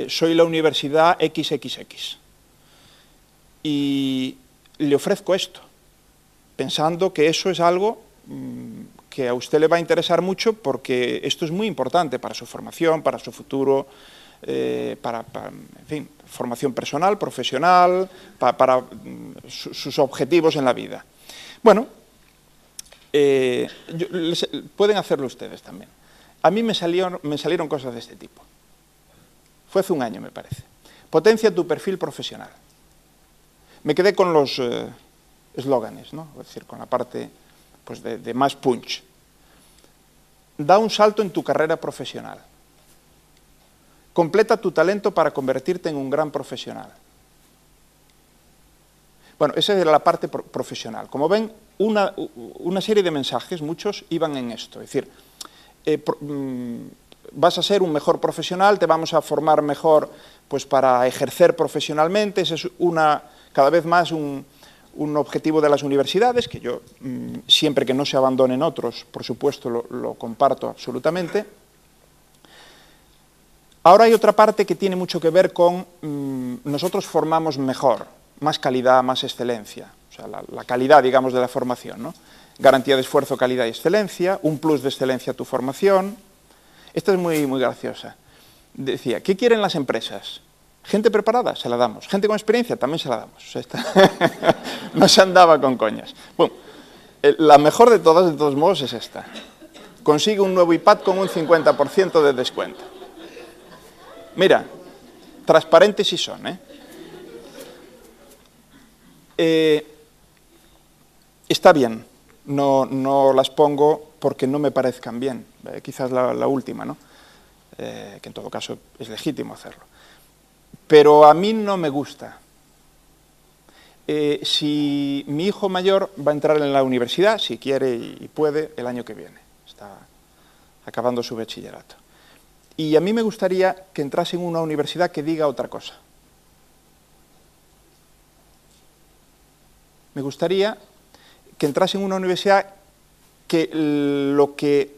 soy la universidad XXX y le ofrezco esto, pensando que eso es algo que a usted le va a interesar mucho porque esto es muy importante para su formación, para su futuro, para en fin, formación personal, profesional, para sus objetivos en la vida. Bueno, pueden hacerlo ustedes también. A mí me salieron cosas de este tipo. Fue hace un año, me parece. Potencia tu perfil profesional. Me quedé con los eslóganes, ¿no? Es decir, con la parte pues, de más punch. Da un salto en tu carrera profesional. Completa tu talento para convertirte en un gran profesional. Bueno, esa era la parte profesional. Como ven, una serie de mensajes, muchos iban en esto. Es decir, vas a ser un mejor profesional, te vamos a formar mejor pues, para ejercer profesionalmente. Ese es cada vez más un objetivo de las universidades, que yo, siempre que no se abandonen otros, por supuesto, lo comparto absolutamente. Ahora hay otra parte que tiene mucho que ver con nosotros formamos mejor, más calidad, más excelencia. O sea, la calidad, digamos, de la formación, ¿no? Garantía de esfuerzo, calidad y excelencia, un plus de excelencia a tu formación. Esta es muy, muy graciosa. Decía, ¿qué quieren las empresas? Gente preparada, se la damos. Gente con experiencia, también se la damos. O sea, no se andaba con coñas. Bueno, la mejor de todas, de todos modos, es esta. Consigue un nuevo iPad con un 50% de descuento. Mira, transparentes sí son, está bien, no las pongo porque no me parezcan bien, quizás la última, ¿no? Que en todo caso es legítimo hacerlo. Pero a mí no me gusta. Si mi hijo mayor va a entrar en la universidad, si quiere y puede, el año que viene, está acabando su bachillerato. Y a mí me gustaría que entrase en una universidad que diga otra cosa. Me gustaría que entrase en una universidad que lo que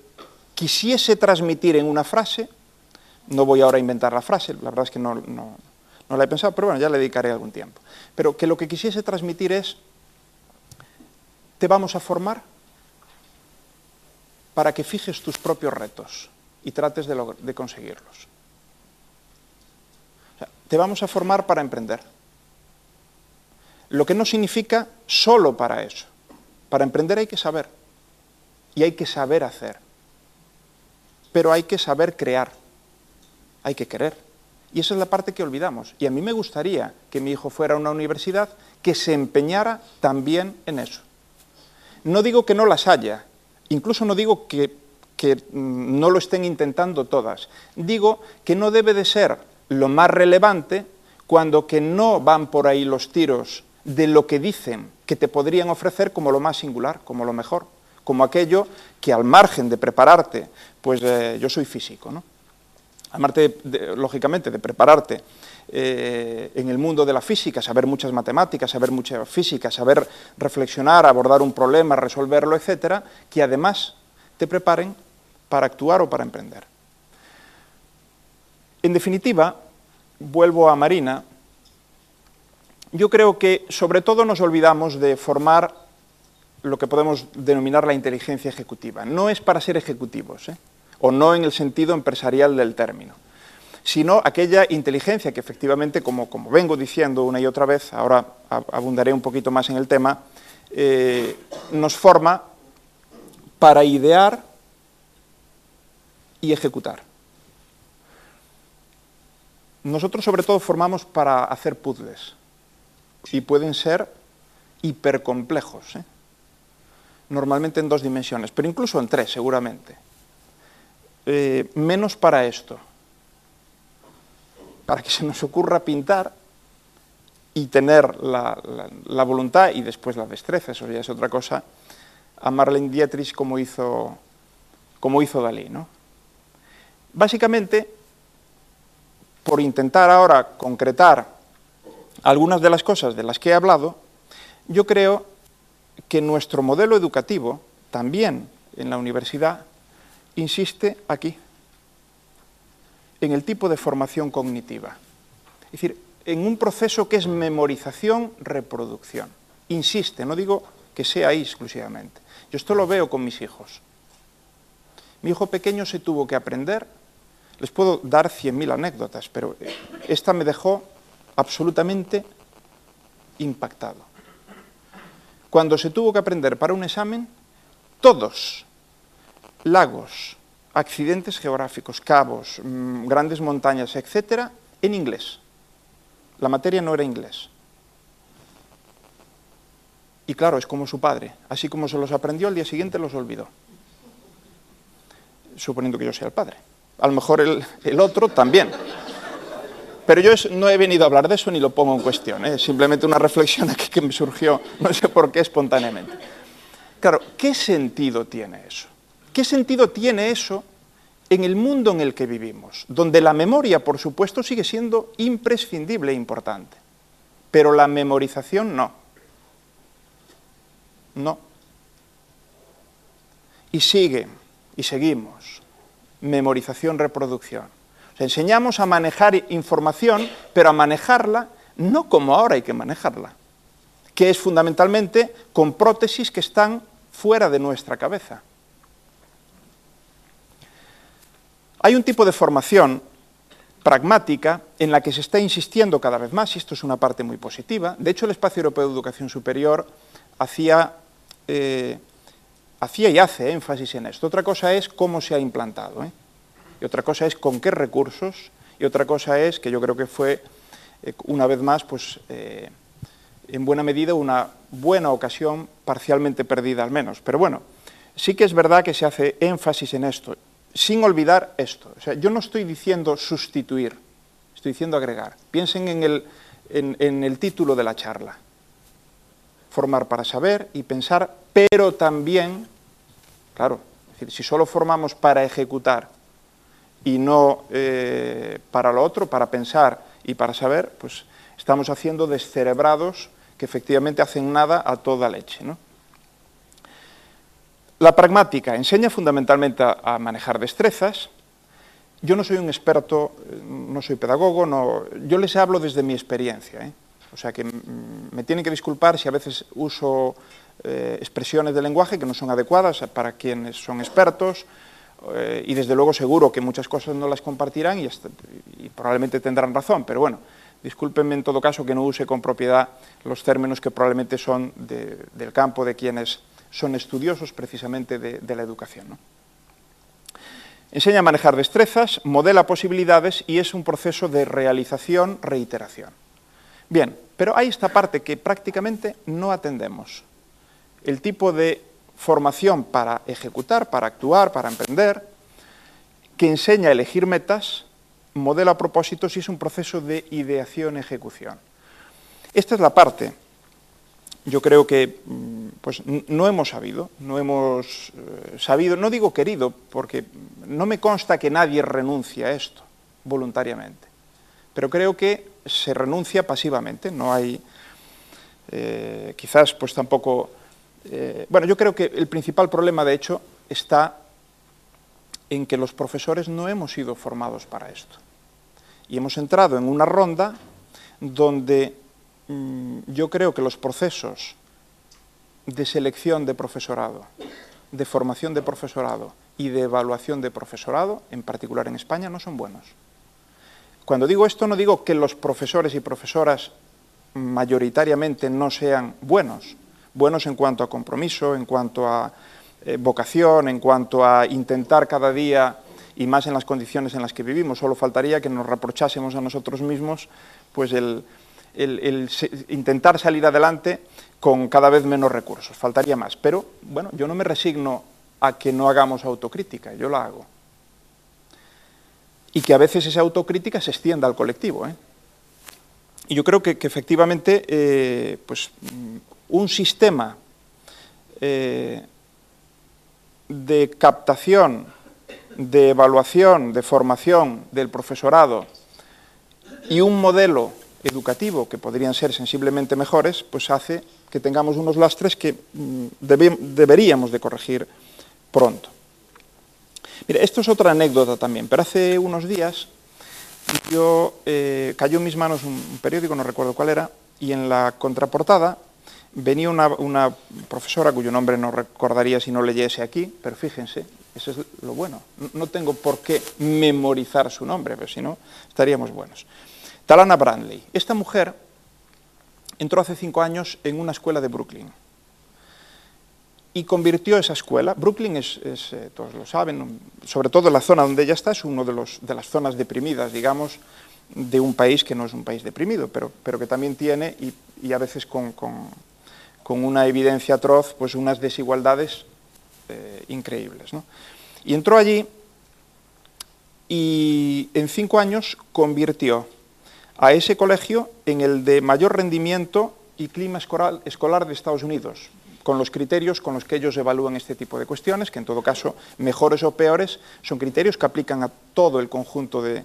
quisiese transmitir en una frase, no voy ahora a inventar la frase, la verdad es que no la he pensado, pero bueno, ya le dedicaré algún tiempo. Pero que lo que quisiese transmitir es, te vamos a formar para que fijes tus propios retos y trates de conseguirlos. O sea, te vamos a formar para emprender. Lo que no significa solo para eso. Para emprender hay que saber. Y hay que saber hacer. Pero hay que saber crear. Hay que querer. Y esa es la parte que olvidamos. Y a mí me gustaría que mi hijo fuera a una universidad que se empeñara también en eso. No digo que no las haya. Incluso no digo que no lo estén intentando todas. Digo que no debe de ser lo más relevante cuando que no van por ahí los tiros de lo que dicen que te podrían ofrecer como lo más singular, como lo mejor, como aquello que al margen de prepararte, pues yo soy físico, ¿no? Al margen, lógicamente, de prepararte en el mundo de la física, saber muchas matemáticas, saber mucha física, saber reflexionar, abordar un problema, resolverlo, etcétera, que además te preparen para actuar o para emprender. En definitiva, vuelvo a Marina. Yo creo que sobre todo nos olvidamos de formar lo que podemos denominar la inteligencia ejecutiva. No es para ser ejecutivos, o no en el sentido empresarial del término, sino aquella inteligencia que efectivamente, como vengo diciendo una y otra vez, ahora abundaré un poquito más en el tema, nos forma para idear y ejecutar. Nosotros sobre todo formamos para hacer puzzles y pueden ser hipercomplejos, normalmente en 2 dimensiones, pero incluso en 3 seguramente. Menos para esto, para que se nos ocurra pintar y tener la voluntad y después la destreza, eso ya es otra cosa, a Marlene Dietrich como hizo Dalí, ¿no? Básicamente, por intentar ahora concretar algunas de las cosas de las que he hablado, yo creo que nuestro modelo educativo, también en la universidad, insiste aquí, en el tipo de formación cognitiva. Es decir, en un proceso que es memorización-reproducción. Insiste, no digo que sea ahí exclusivamente. Yo esto lo veo con mis hijos. Mi hijo pequeño se tuvo que aprender, les puedo dar 100.000 anécdotas, pero esta me dejó absolutamente impactado. Cuando se tuvo que aprender para un examen, todos, lagos, accidentes geográficos, cabos, grandes montañas, etcétera, en inglés. La materia no era inglés. Y claro, es como su padre. Así como se los aprendió, al día siguiente los olvidó. Suponiendo que yo sea el padre. A lo mejor el otro también. Pero yo no he venido a hablar de eso ni lo pongo en cuestión. Es simplemente una reflexión aquí que me surgió, no sé por qué, espontáneamente. Claro, ¿qué sentido tiene eso? ¿Qué sentido tiene eso en el mundo en el que vivimos? Donde la memoria, por supuesto, sigue siendo imprescindible e importante. Pero la memorización no. No. Y seguimos. Memorización, reproducción. O sea, enseñamos a manejar información, pero a manejarla no como ahora hay que manejarla, que es fundamentalmente con prótesis que están fuera de nuestra cabeza. Hay un tipo de formación pragmática en la que se está insistiendo cada vez más, y esto es una parte muy positiva. De hecho, el Espacio Europeo de Educación Superior hacía y hace énfasis en esto. Otra cosa es cómo se ha implantado, y otra cosa es con qué recursos, y otra cosa es, que yo creo que fue, una vez más, pues, en buena medida una buena ocasión, parcialmente perdida al menos. Pero bueno, sí que es verdad que se hace énfasis en esto, sin olvidar esto. O sea, yo no estoy diciendo sustituir, estoy diciendo agregar. Piensen en el título de la charla. Formar para saber y pensar, pero también, claro, es decir, si solo formamos para ejecutar y no para lo otro, para pensar y para saber, pues estamos haciendo descerebrados que efectivamente hacen nada a toda leche, ¿no? La pragmática enseña fundamentalmente a manejar destrezas. Yo no soy un experto, no soy pedagogo, yo les hablo desde mi experiencia, O sea que me tienen que disculpar si a veces uso expresiones de lenguaje que no son adecuadas para quienes son expertos, y desde luego seguro que muchas cosas no las compartirán y probablemente tendrán razón, pero bueno, discúlpenme en todo caso que no use con propiedad los términos que probablemente son del campo de quienes son estudiosos precisamente de la educación, ¿no? Enseña a manejar destrezas, modela posibilidades y es un proceso de realización, reiteración. Bien, pero hay esta parte que prácticamente no atendemos. El tipo de formación para ejecutar, para actuar, para emprender, que enseña a elegir metas, modela propósitos y es un proceso de ideación-ejecución. Esta es la parte, yo creo que pues, no hemos sabido, no digo querido, porque no me consta que nadie renuncie a esto voluntariamente, pero creo que se renuncia pasivamente, no hay, quizás pues tampoco, bueno, yo creo que el principal problema de hecho está en que los profesores no hemos sido formados para esto y hemos entrado en una ronda donde yo creo que los procesos de selección de profesorado, de formación de profesorado y de evaluación de profesorado, en particular en España, no son buenos. Cuando digo esto no digo que los profesores y profesoras mayoritariamente no sean buenos. buenos en cuanto a compromiso, en cuanto a vocación, en cuanto a intentar cada día, y más en las condiciones en las que vivimos. Solo faltaría que nos reprochásemos a nosotros mismos pues el intentar salir adelante con cada vez menos recursos, faltaría más. Pero, bueno, yo no me resigno a que no hagamos autocrítica, yo la hago. Y que a veces esa autocrítica se extienda al colectivo, ¿eh? Y yo creo que efectivamente, pues, un sistema de captación, de evaluación, de formación del profesorado y un modelo educativo que podrían ser sensiblemente mejores, pues hace que tengamos unos lastres que deberíamos de corregir pronto. Mira, esto es otra anécdota también, pero hace unos días cayó en mis manos un periódico, no recuerdo cuál era, y en la contraportada venía una profesora cuyo nombre no recordaría si no leyese aquí, pero fíjense, eso es lo bueno. No tengo por qué memorizar su nombre, pero si no, estaríamos buenos. Talana Brandley. Esta mujer entró hace 5 años en una escuela de Brooklyn y convirtió esa escuela. Brooklyn todos lo saben, sobre todo la zona donde ella está, es una de las zonas deprimidas, digamos, de un país que no es un país deprimido, pero que también tiene, y a veces con una evidencia atroz, pues unas desigualdades increíbles, ¿no? Y entró allí y en 5 años convirtió a ese colegio en el de mayor rendimiento y clima escolar de Estados Unidos, con los criterios con los que ellos evalúan este tipo de cuestiones, que en todo caso, mejores o peores, son criterios que aplican a todo el conjunto de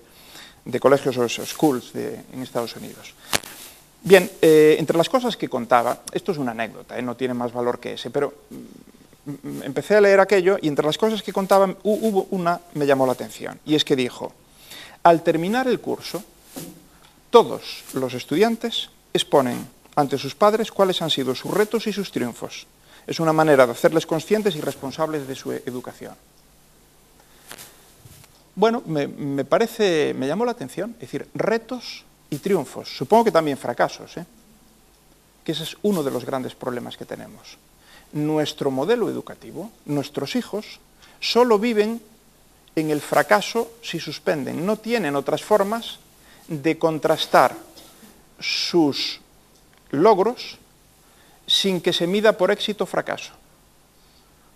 colegios o schools en Estados Unidos. Bien, entre las cosas que contaba, esto es una anécdota, no tiene más valor que ese, pero empecé a leer aquello y entre las cosas que contaban hubo una que me llamó la atención, y es que dijo, al terminar el curso, todos los estudiantes exponen ante sus padres cuáles han sido sus retos y sus triunfos. Es una manera de hacerles conscientes y responsables de su educación. Bueno, me llamó la atención, es decir, retos y triunfos, supongo que también fracasos, que ese es uno de los grandes problemas que tenemos. Nuestro modelo educativo, nuestros hijos, solo viven en el fracaso si suspenden, no tienen otras formas de contrastar sus logros sin que se mida por éxito o fracaso.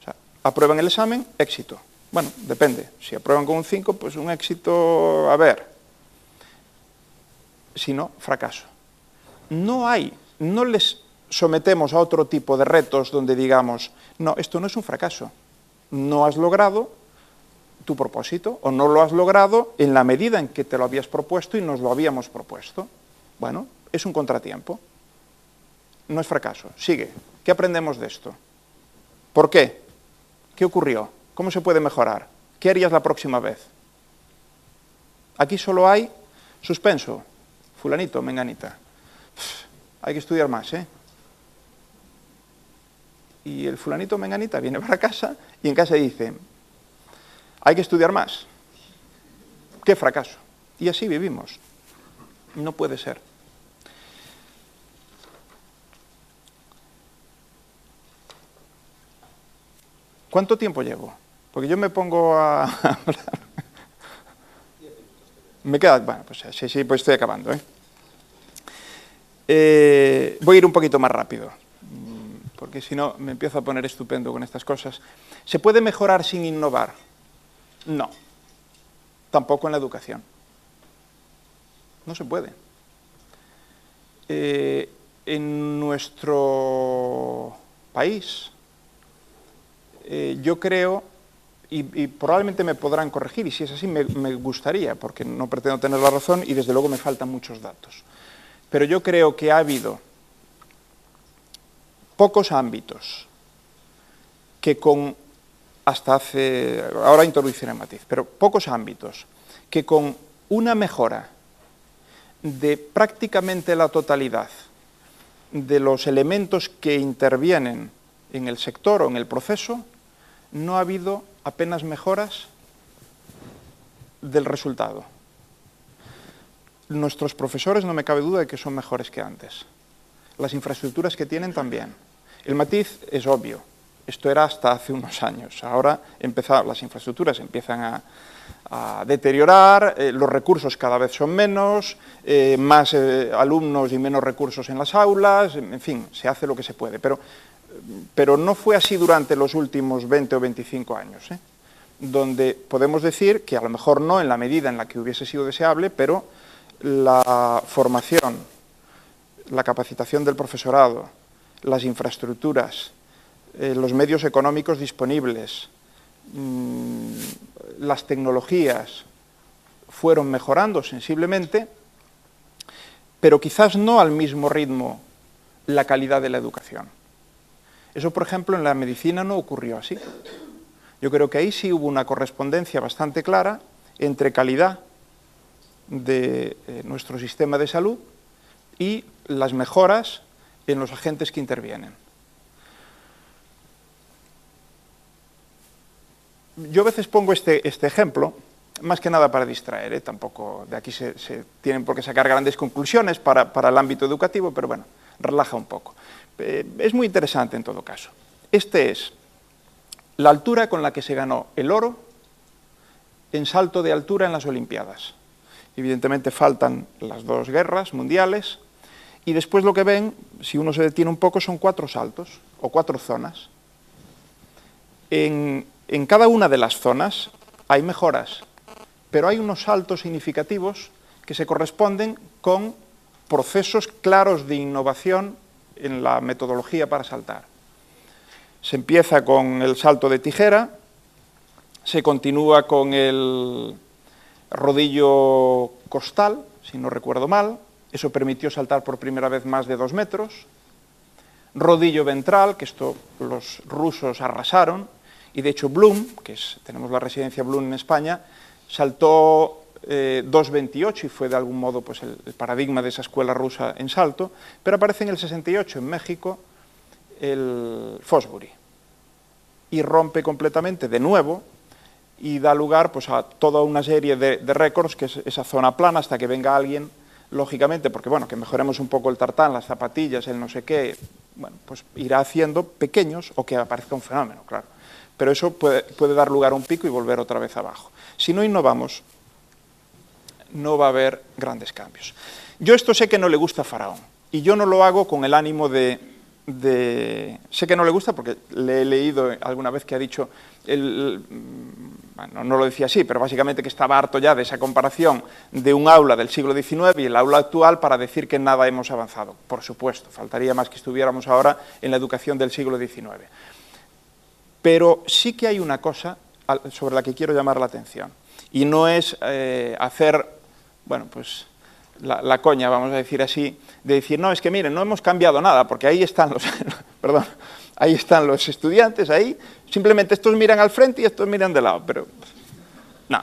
O sea, aprueban el examen, éxito. Bueno, depende. Si aprueban con un 5, pues un éxito, a ver. Si no, fracaso. No les sometemos a otro tipo de retos donde digamos, no, esto no es un fracaso. No has logrado tu propósito o no lo has logrado en la medida en que te lo habías propuesto y nos lo habíamos propuesto. Bueno, es un contratiempo. No es fracaso. Sigue. ¿Qué aprendemos de esto? ¿Por qué? ¿Qué ocurrió? ¿Cómo se puede mejorar? ¿Qué harías la próxima vez? Aquí solo hay suspenso. Fulanito, menganita. Hay que estudiar más, ¿eh? Y el fulanito, menganita, viene para casa y en casa dice, hay que estudiar más. ¡Qué fracaso! Y así vivimos. No puede ser. ¿Cuánto tiempo llevo? Porque yo me pongo a hablar. Me queda, bueno, pues sí, pues estoy acabando, voy a ir un poquito más rápido, porque si no me empiezo a poner estupendo con estas cosas. ¿Se puede mejorar sin innovar? No. Tampoco en la educación. No se puede. En nuestro país, yo creo, y probablemente me podrán corregir, y si es así me gustaría, porque no pretendo tener la razón y desde luego me faltan muchos datos. Pero yo creo que ha habido pocos ámbitos que ahora introduciré matiz, pero pocos ámbitos que con una mejora de prácticamente la totalidad de los elementos que intervienen en el sector o en el proceso, no ha habido apenas mejoras del resultado. Nuestros profesores no me cabe duda de que son mejores que antes. Las infraestructuras que tienen también. El matiz es obvio. Esto era hasta hace unos años. Ahora las infraestructuras empiezan a deteriorar, los recursos cada vez son menos, más alumnos y menos recursos en las aulas, en fin, se hace lo que se puede. Pero no fue así durante los últimos 20 o 25 años, donde podemos decir que a lo mejor no en la medida en la que hubiese sido deseable, pero la formación, la capacitación del profesorado, las infraestructuras, los medios económicos disponibles, las tecnologías fueron mejorando sensiblemente, pero quizás no al mismo ritmo la calidad de la educación. Eso, por ejemplo, en la medicina no ocurrió así. Yo creo que ahí sí hubo una correspondencia bastante clara entre calidad de nuestro sistema de salud y las mejoras en los agentes que intervienen. Yo a veces pongo este ejemplo, más que nada para distraer, tampoco de aquí se tienen por qué sacar grandes conclusiones para el ámbito educativo, pero bueno, relaja un poco. Es muy interesante en todo caso. Este es la altura con la que se ganó el oro en salto de altura en las Olimpiadas. Evidentemente faltan las dos guerras mundiales y después lo que ven, si uno se detiene un poco, son 4 saltos o 4 zonas. En cada una de las zonas hay mejoras, pero hay unos saltos significativos que se corresponden con procesos claros de innovación en la metodología para saltar. Se empieza con el salto de tijera, se continúa con el rodillo costal, si no recuerdo mal, eso permitió saltar por primera vez más de 2 metros, rodillo ventral, que esto los rusos arrasaron, y de hecho Bloom, tenemos la residencia Bloom en España, saltó 2.28 y fue de algún modo pues, el paradigma de esa escuela rusa en salto, pero aparece en el 68 en México el Fosbury y rompe completamente de nuevo y da lugar pues, a toda una serie de récords, que es esa zona plana, hasta que venga alguien, lógicamente, porque bueno, que mejoremos un poco el tartán, las zapatillas, el no sé qué, bueno, pues irá haciendo pequeños o que aparezca un fenómeno, claro. Pero eso puede dar lugar a un pico y volver otra vez abajo. Si no innovamos, no va a haber grandes cambios. Yo esto sé que no le gusta a Faraón, y yo no lo hago con el ánimo de... Sé que no le gusta porque le he leído alguna vez que ha dicho, bueno, no lo decía así, pero básicamente que estaba harto ya de esa comparación de un aula del siglo XIX y el aula actual para decir que nada hemos avanzado. Por supuesto, faltaría más que estuviéramos ahora en la educación del siglo XIX. Pero sí que hay una cosa sobre la que quiero llamar la atención, y no es hacer, bueno, pues la coña, vamos a decir así, de decir, no, es que miren, no hemos cambiado nada, porque ahí están los, perdón, ahí están los estudiantes, ahí, simplemente estos miran al frente y estos miran de lado, pero no.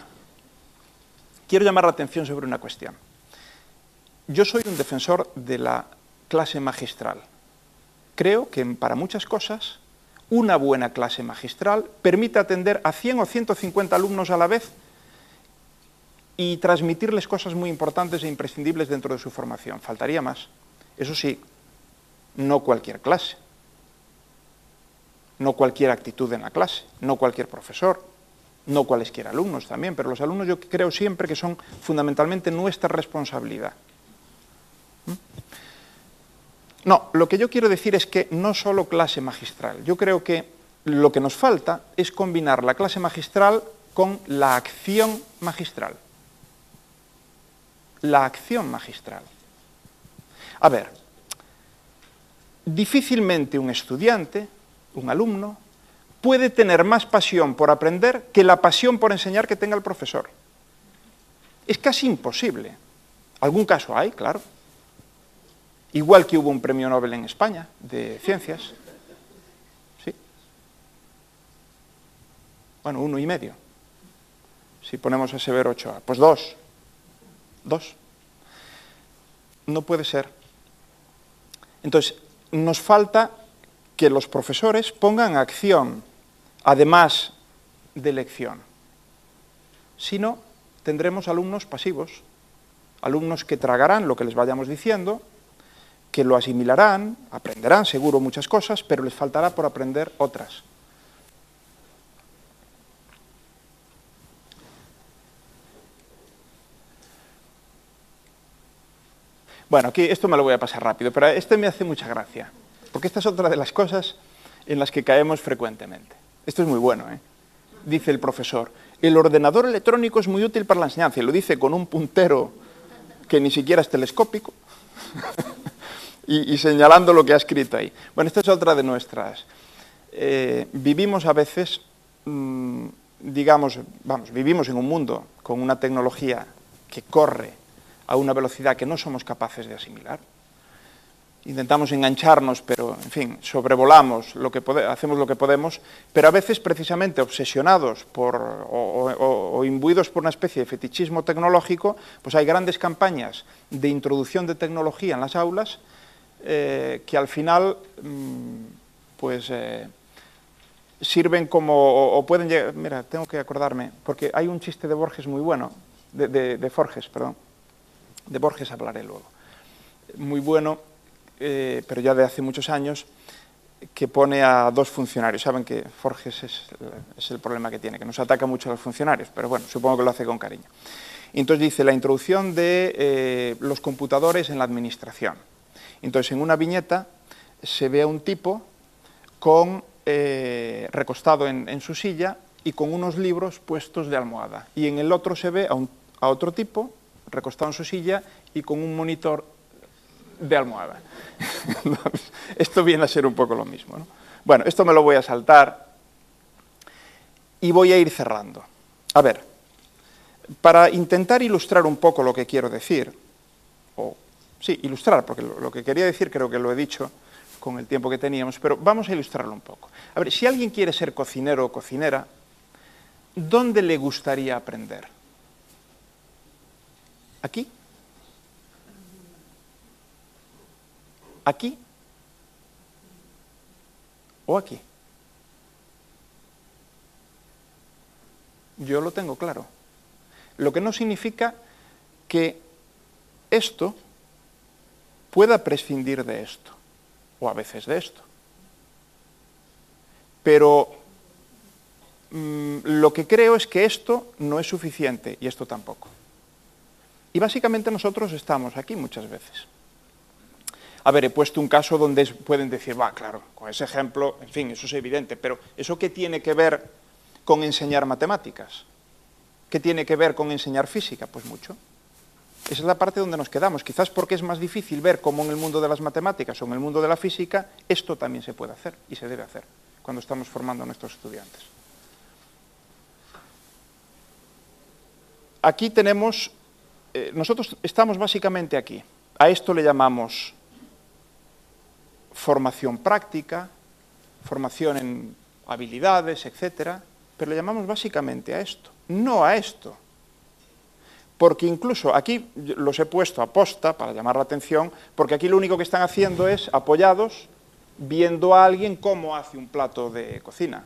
Quiero llamar la atención sobre una cuestión. Yo soy un defensor de la clase magistral. Creo que para muchas cosas una buena clase magistral permite atender a 100 o 150 alumnos a la vez y transmitirles cosas muy importantes e imprescindibles dentro de su formación. Faltaría más. Eso sí, no cualquier clase, no cualquier actitud en la clase, no cualquier profesor, no cualesquiera alumnos también, pero los alumnos yo creo siempre que son fundamentalmente nuestra responsabilidad. No, lo que yo quiero decir es que no solo clase magistral. Yo creo que lo que nos falta es combinar la clase magistral con la acción magistral. La acción magistral. A ver, difícilmente un estudiante, un alumno, puede tener más pasión por aprender que la pasión por enseñar que tenga el profesor. Es casi imposible. Algún caso hay, claro. Igual que hubo un premio Nobel en España de ciencias. ¿Sí? Bueno, 1,5. Si ponemos a Severo Ochoa, pues 2. 2. No puede ser. Entonces, nos falta que los profesores pongan acción, además de lección. Si no, tendremos alumnos pasivos, alumnos que tragarán lo que les vayamos diciendo, que lo asimilarán, aprenderán seguro muchas cosas, pero les faltará por aprender otras. Bueno, aquí esto me lo voy a pasar rápido, pero este me hace mucha gracia, porque esta es otra de las cosas en las que caemos frecuentemente. Esto es muy bueno, ¿eh? Dice el profesor, el ordenador electrónico es muy útil para la enseñanza, y lo dice con un puntero que ni siquiera es telescópico, y señalando lo que ha escrito ahí. Bueno, esta es otra de nuestras. Vivimos a veces, digamos, vivimos en un mundo con una tecnología que corre a una velocidad que no somos capaces de asimilar. Intentamos engancharnos, pero, en fin, sobrevolamos, hacemos lo que podemos, pero a veces, precisamente, obsesionados o imbuidos por una especie de fetichismo tecnológico, pues hay grandes campañas de introducción de tecnología en las aulas que al final, pues, sirven como, o pueden llegar, mira, tengo que acordarme, porque hay un chiste de Borges muy bueno, de Forges, perdón, de Borges hablaré luego, muy bueno, pero ya de hace muchos años, que pone a dos funcionarios. Saben que Forges es el problema que tiene, que nos ataca mucho a los funcionarios, pero bueno, supongo que lo hace con cariño. Y entonces dice, la introducción de los computadores en la administración. Entonces, en una viñeta se ve a un tipo recostado en su silla y con unos libros puestos de almohada. Y en el otro se ve a otro tipo recostado en su silla y con un monitor de almohada. Esto viene a ser un poco lo mismo, ¿no? Bueno, esto me lo voy a saltar y voy a ir cerrando. A ver, para intentar ilustrar un poco lo que quiero decir, sí, ilustrar, porque lo que quería decir creo que lo he dicho con el tiempo que teníamos, pero vamos a ilustrarlo un poco. A ver, si alguien quiere ser cocinero o cocinera, ¿dónde le gustaría aprender? ¿Aquí? ¿Aquí? ¿O aquí? Yo lo tengo claro. Lo que no significa que esto pueda prescindir de esto, o a veces de esto. Pero lo que creo es que esto no es suficiente y esto tampoco. Y básicamente nosotros estamos aquí muchas veces. A ver, he puesto un caso donde pueden decir, va, claro, con ese ejemplo, en fin, eso es evidente, pero ¿eso qué tiene que ver con enseñar matemáticas? ¿Qué tiene que ver con enseñar física? Pues mucho. Esa es la parte donde nos quedamos, quizás porque es más difícil ver cómo en el mundo de las matemáticas o en el mundo de la física esto también se puede hacer y se debe hacer cuando estamos formando a nuestros estudiantes. Aquí tenemos, nosotros estamos básicamente aquí, a esto le llamamos formación práctica, formación en habilidades, etcétera, pero le llamamos básicamente a esto, no a esto. Porque incluso aquí los he puesto a posta para llamar la atención, porque aquí lo único que están haciendo es apoyados viendo a alguien cómo hace un plato de cocina.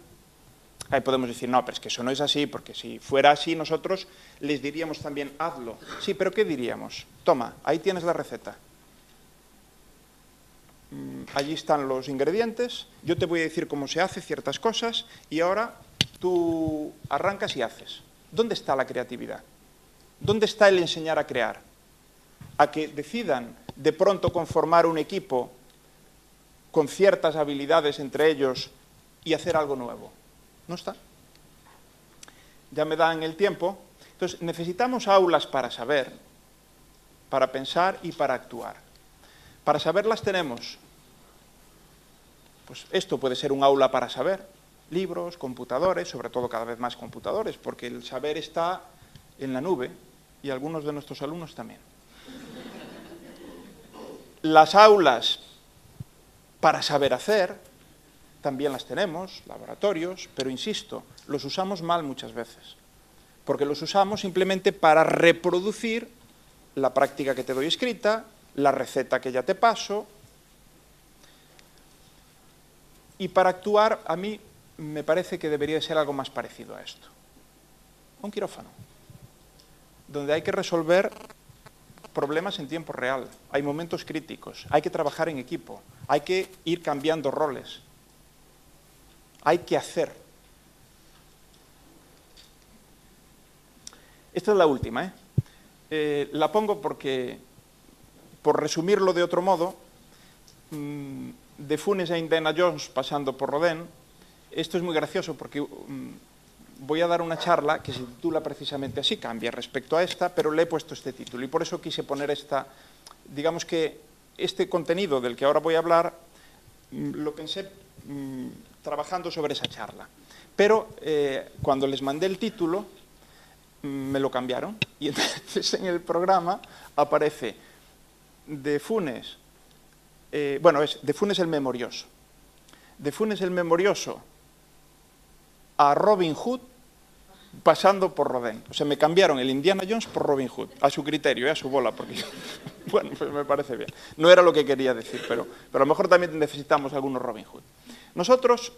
Ahí podemos decir, no, pero es que eso no es así, porque si fuera así nosotros les diríamos también, hazlo. Sí, pero ¿qué diríamos? Toma, ahí tienes la receta. Allí están los ingredientes, yo te voy a decir cómo se hace ciertas cosas y ahora tú arrancas y haces. ¿Dónde está la creatividad? ¿Dónde está el enseñar a crear? A que decidan de pronto conformar un equipo con ciertas habilidades entre ellos y hacer algo nuevo. No está. Ya me dan el tiempo. Entonces, necesitamos aulas para saber, para pensar y para actuar. Para saber las tenemos. Pues esto puede ser un aula para saber. Libros, computadores, sobre todo cada vez más computadores, porque el saber está en la nube y algunos de nuestros alumnos también. Las aulas para saber hacer también las tenemos, laboratorios, pero insisto, los usamos mal muchas veces, porque los usamos simplemente para reproducir la práctica que te doy escrita, la receta que ya te paso, y para actuar a mí me parece que debería ser algo más parecido a esto. Un quirófano, donde hay que resolver problemas en tiempo real, hay momentos críticos, hay que trabajar en equipo, hay que ir cambiando roles, hay que hacer. Esta es la última, la pongo porque, por resumirlo de otro modo, de Funes a Indiana Jones pasando por Rodin, esto es muy gracioso porque voy a dar una charla que se titula precisamente así, cambia respecto a esta, pero le he puesto este título y por eso quise poner esta, digamos que este contenido del que ahora voy a hablar, lo pensé trabajando sobre esa charla. Pero cuando les mandé el título, me lo cambiaron y entonces en el programa aparece de Funes, bueno, es de Funes el Memorioso. De Funes el Memorioso a Robin Hood pasando por Rodin. O sea, me cambiaron el Indiana Jones por Robin Hood, a su criterio, a su bola, porque, bueno, pues me parece bien. No era lo que quería decir, pero a lo mejor también necesitamos algunos Robin Hood. Nosotros,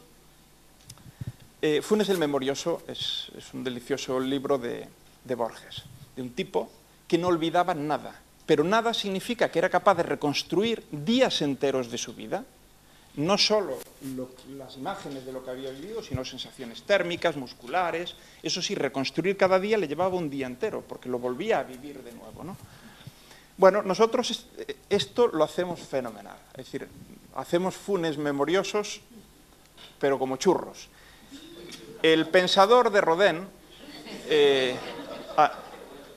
Funes el Memorioso es un delicioso libro de Borges, de un tipo que no olvidaba nada, pero nada significa que era capaz de reconstruir días enteros de su vida, no solo las imágenes de lo que había vivido, sino sensaciones térmicas, musculares. Eso sí, reconstruir cada día le llevaba un día entero, porque lo volvía a vivir de nuevo, ¿no? Bueno, nosotros esto lo hacemos fenomenal, es decir, hacemos Funes memoriosos, pero como churros. El pensador de Rodin,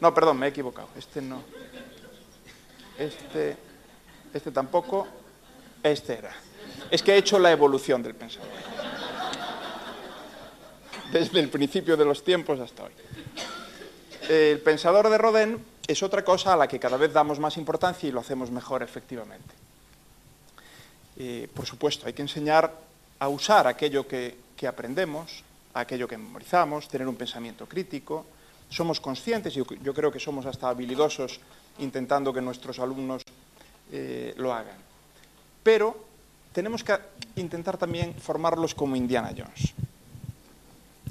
no, perdón, me he equivocado, este no, este tampoco, este era. Es que he hecho la evolución del pensador, desde el principio de los tiempos hasta hoy. El pensador de Rodin es otra cosa a la que cada vez damos más importancia y lo hacemos mejor, efectivamente. Por supuesto, hay que enseñar a usar aquello que aprendemos, aquello que memorizamos, tener un pensamiento crítico. Somos conscientes, y yo creo que somos hasta habilidosos intentando que nuestros alumnos lo hagan. Pero tenemos que intentar también formarlos como Indiana Jones.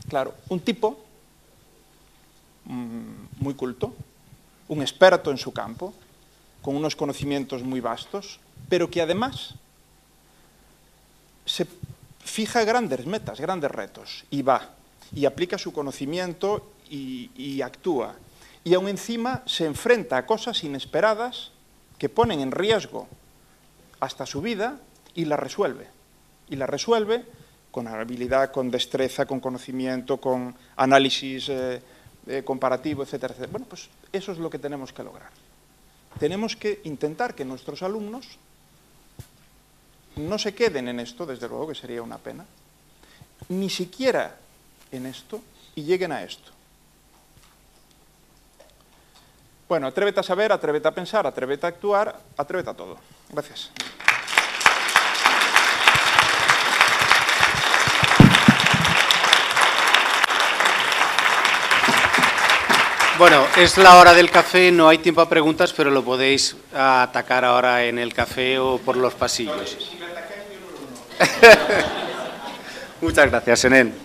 Claro, un tipo muy culto, un experto en su campo, con unos conocimientos muy vastos, pero que además se fija grandes metas, grandes retos, y va, y aplica su conocimiento y actúa. Y aún encima se enfrenta a cosas inesperadas que ponen en riesgo hasta su vida y la resuelve. Y la resuelve con habilidad, con destreza, con conocimiento, con análisis comparativo, etcétera, etcétera. Bueno, pues eso es lo que tenemos que lograr. Tenemos que intentar que nuestros alumnos no se queden en esto, desde luego que sería una pena, ni siquiera en esto, y lleguen a esto. Bueno, atrévete a saber, atrévete a pensar, atrévete a actuar, atrévete a todo. Gracias. Bueno, es la hora del café, no hay tiempo a preguntas, pero lo podéis atacar ahora en el café o por los pasillos. Muchas gracias, Senén.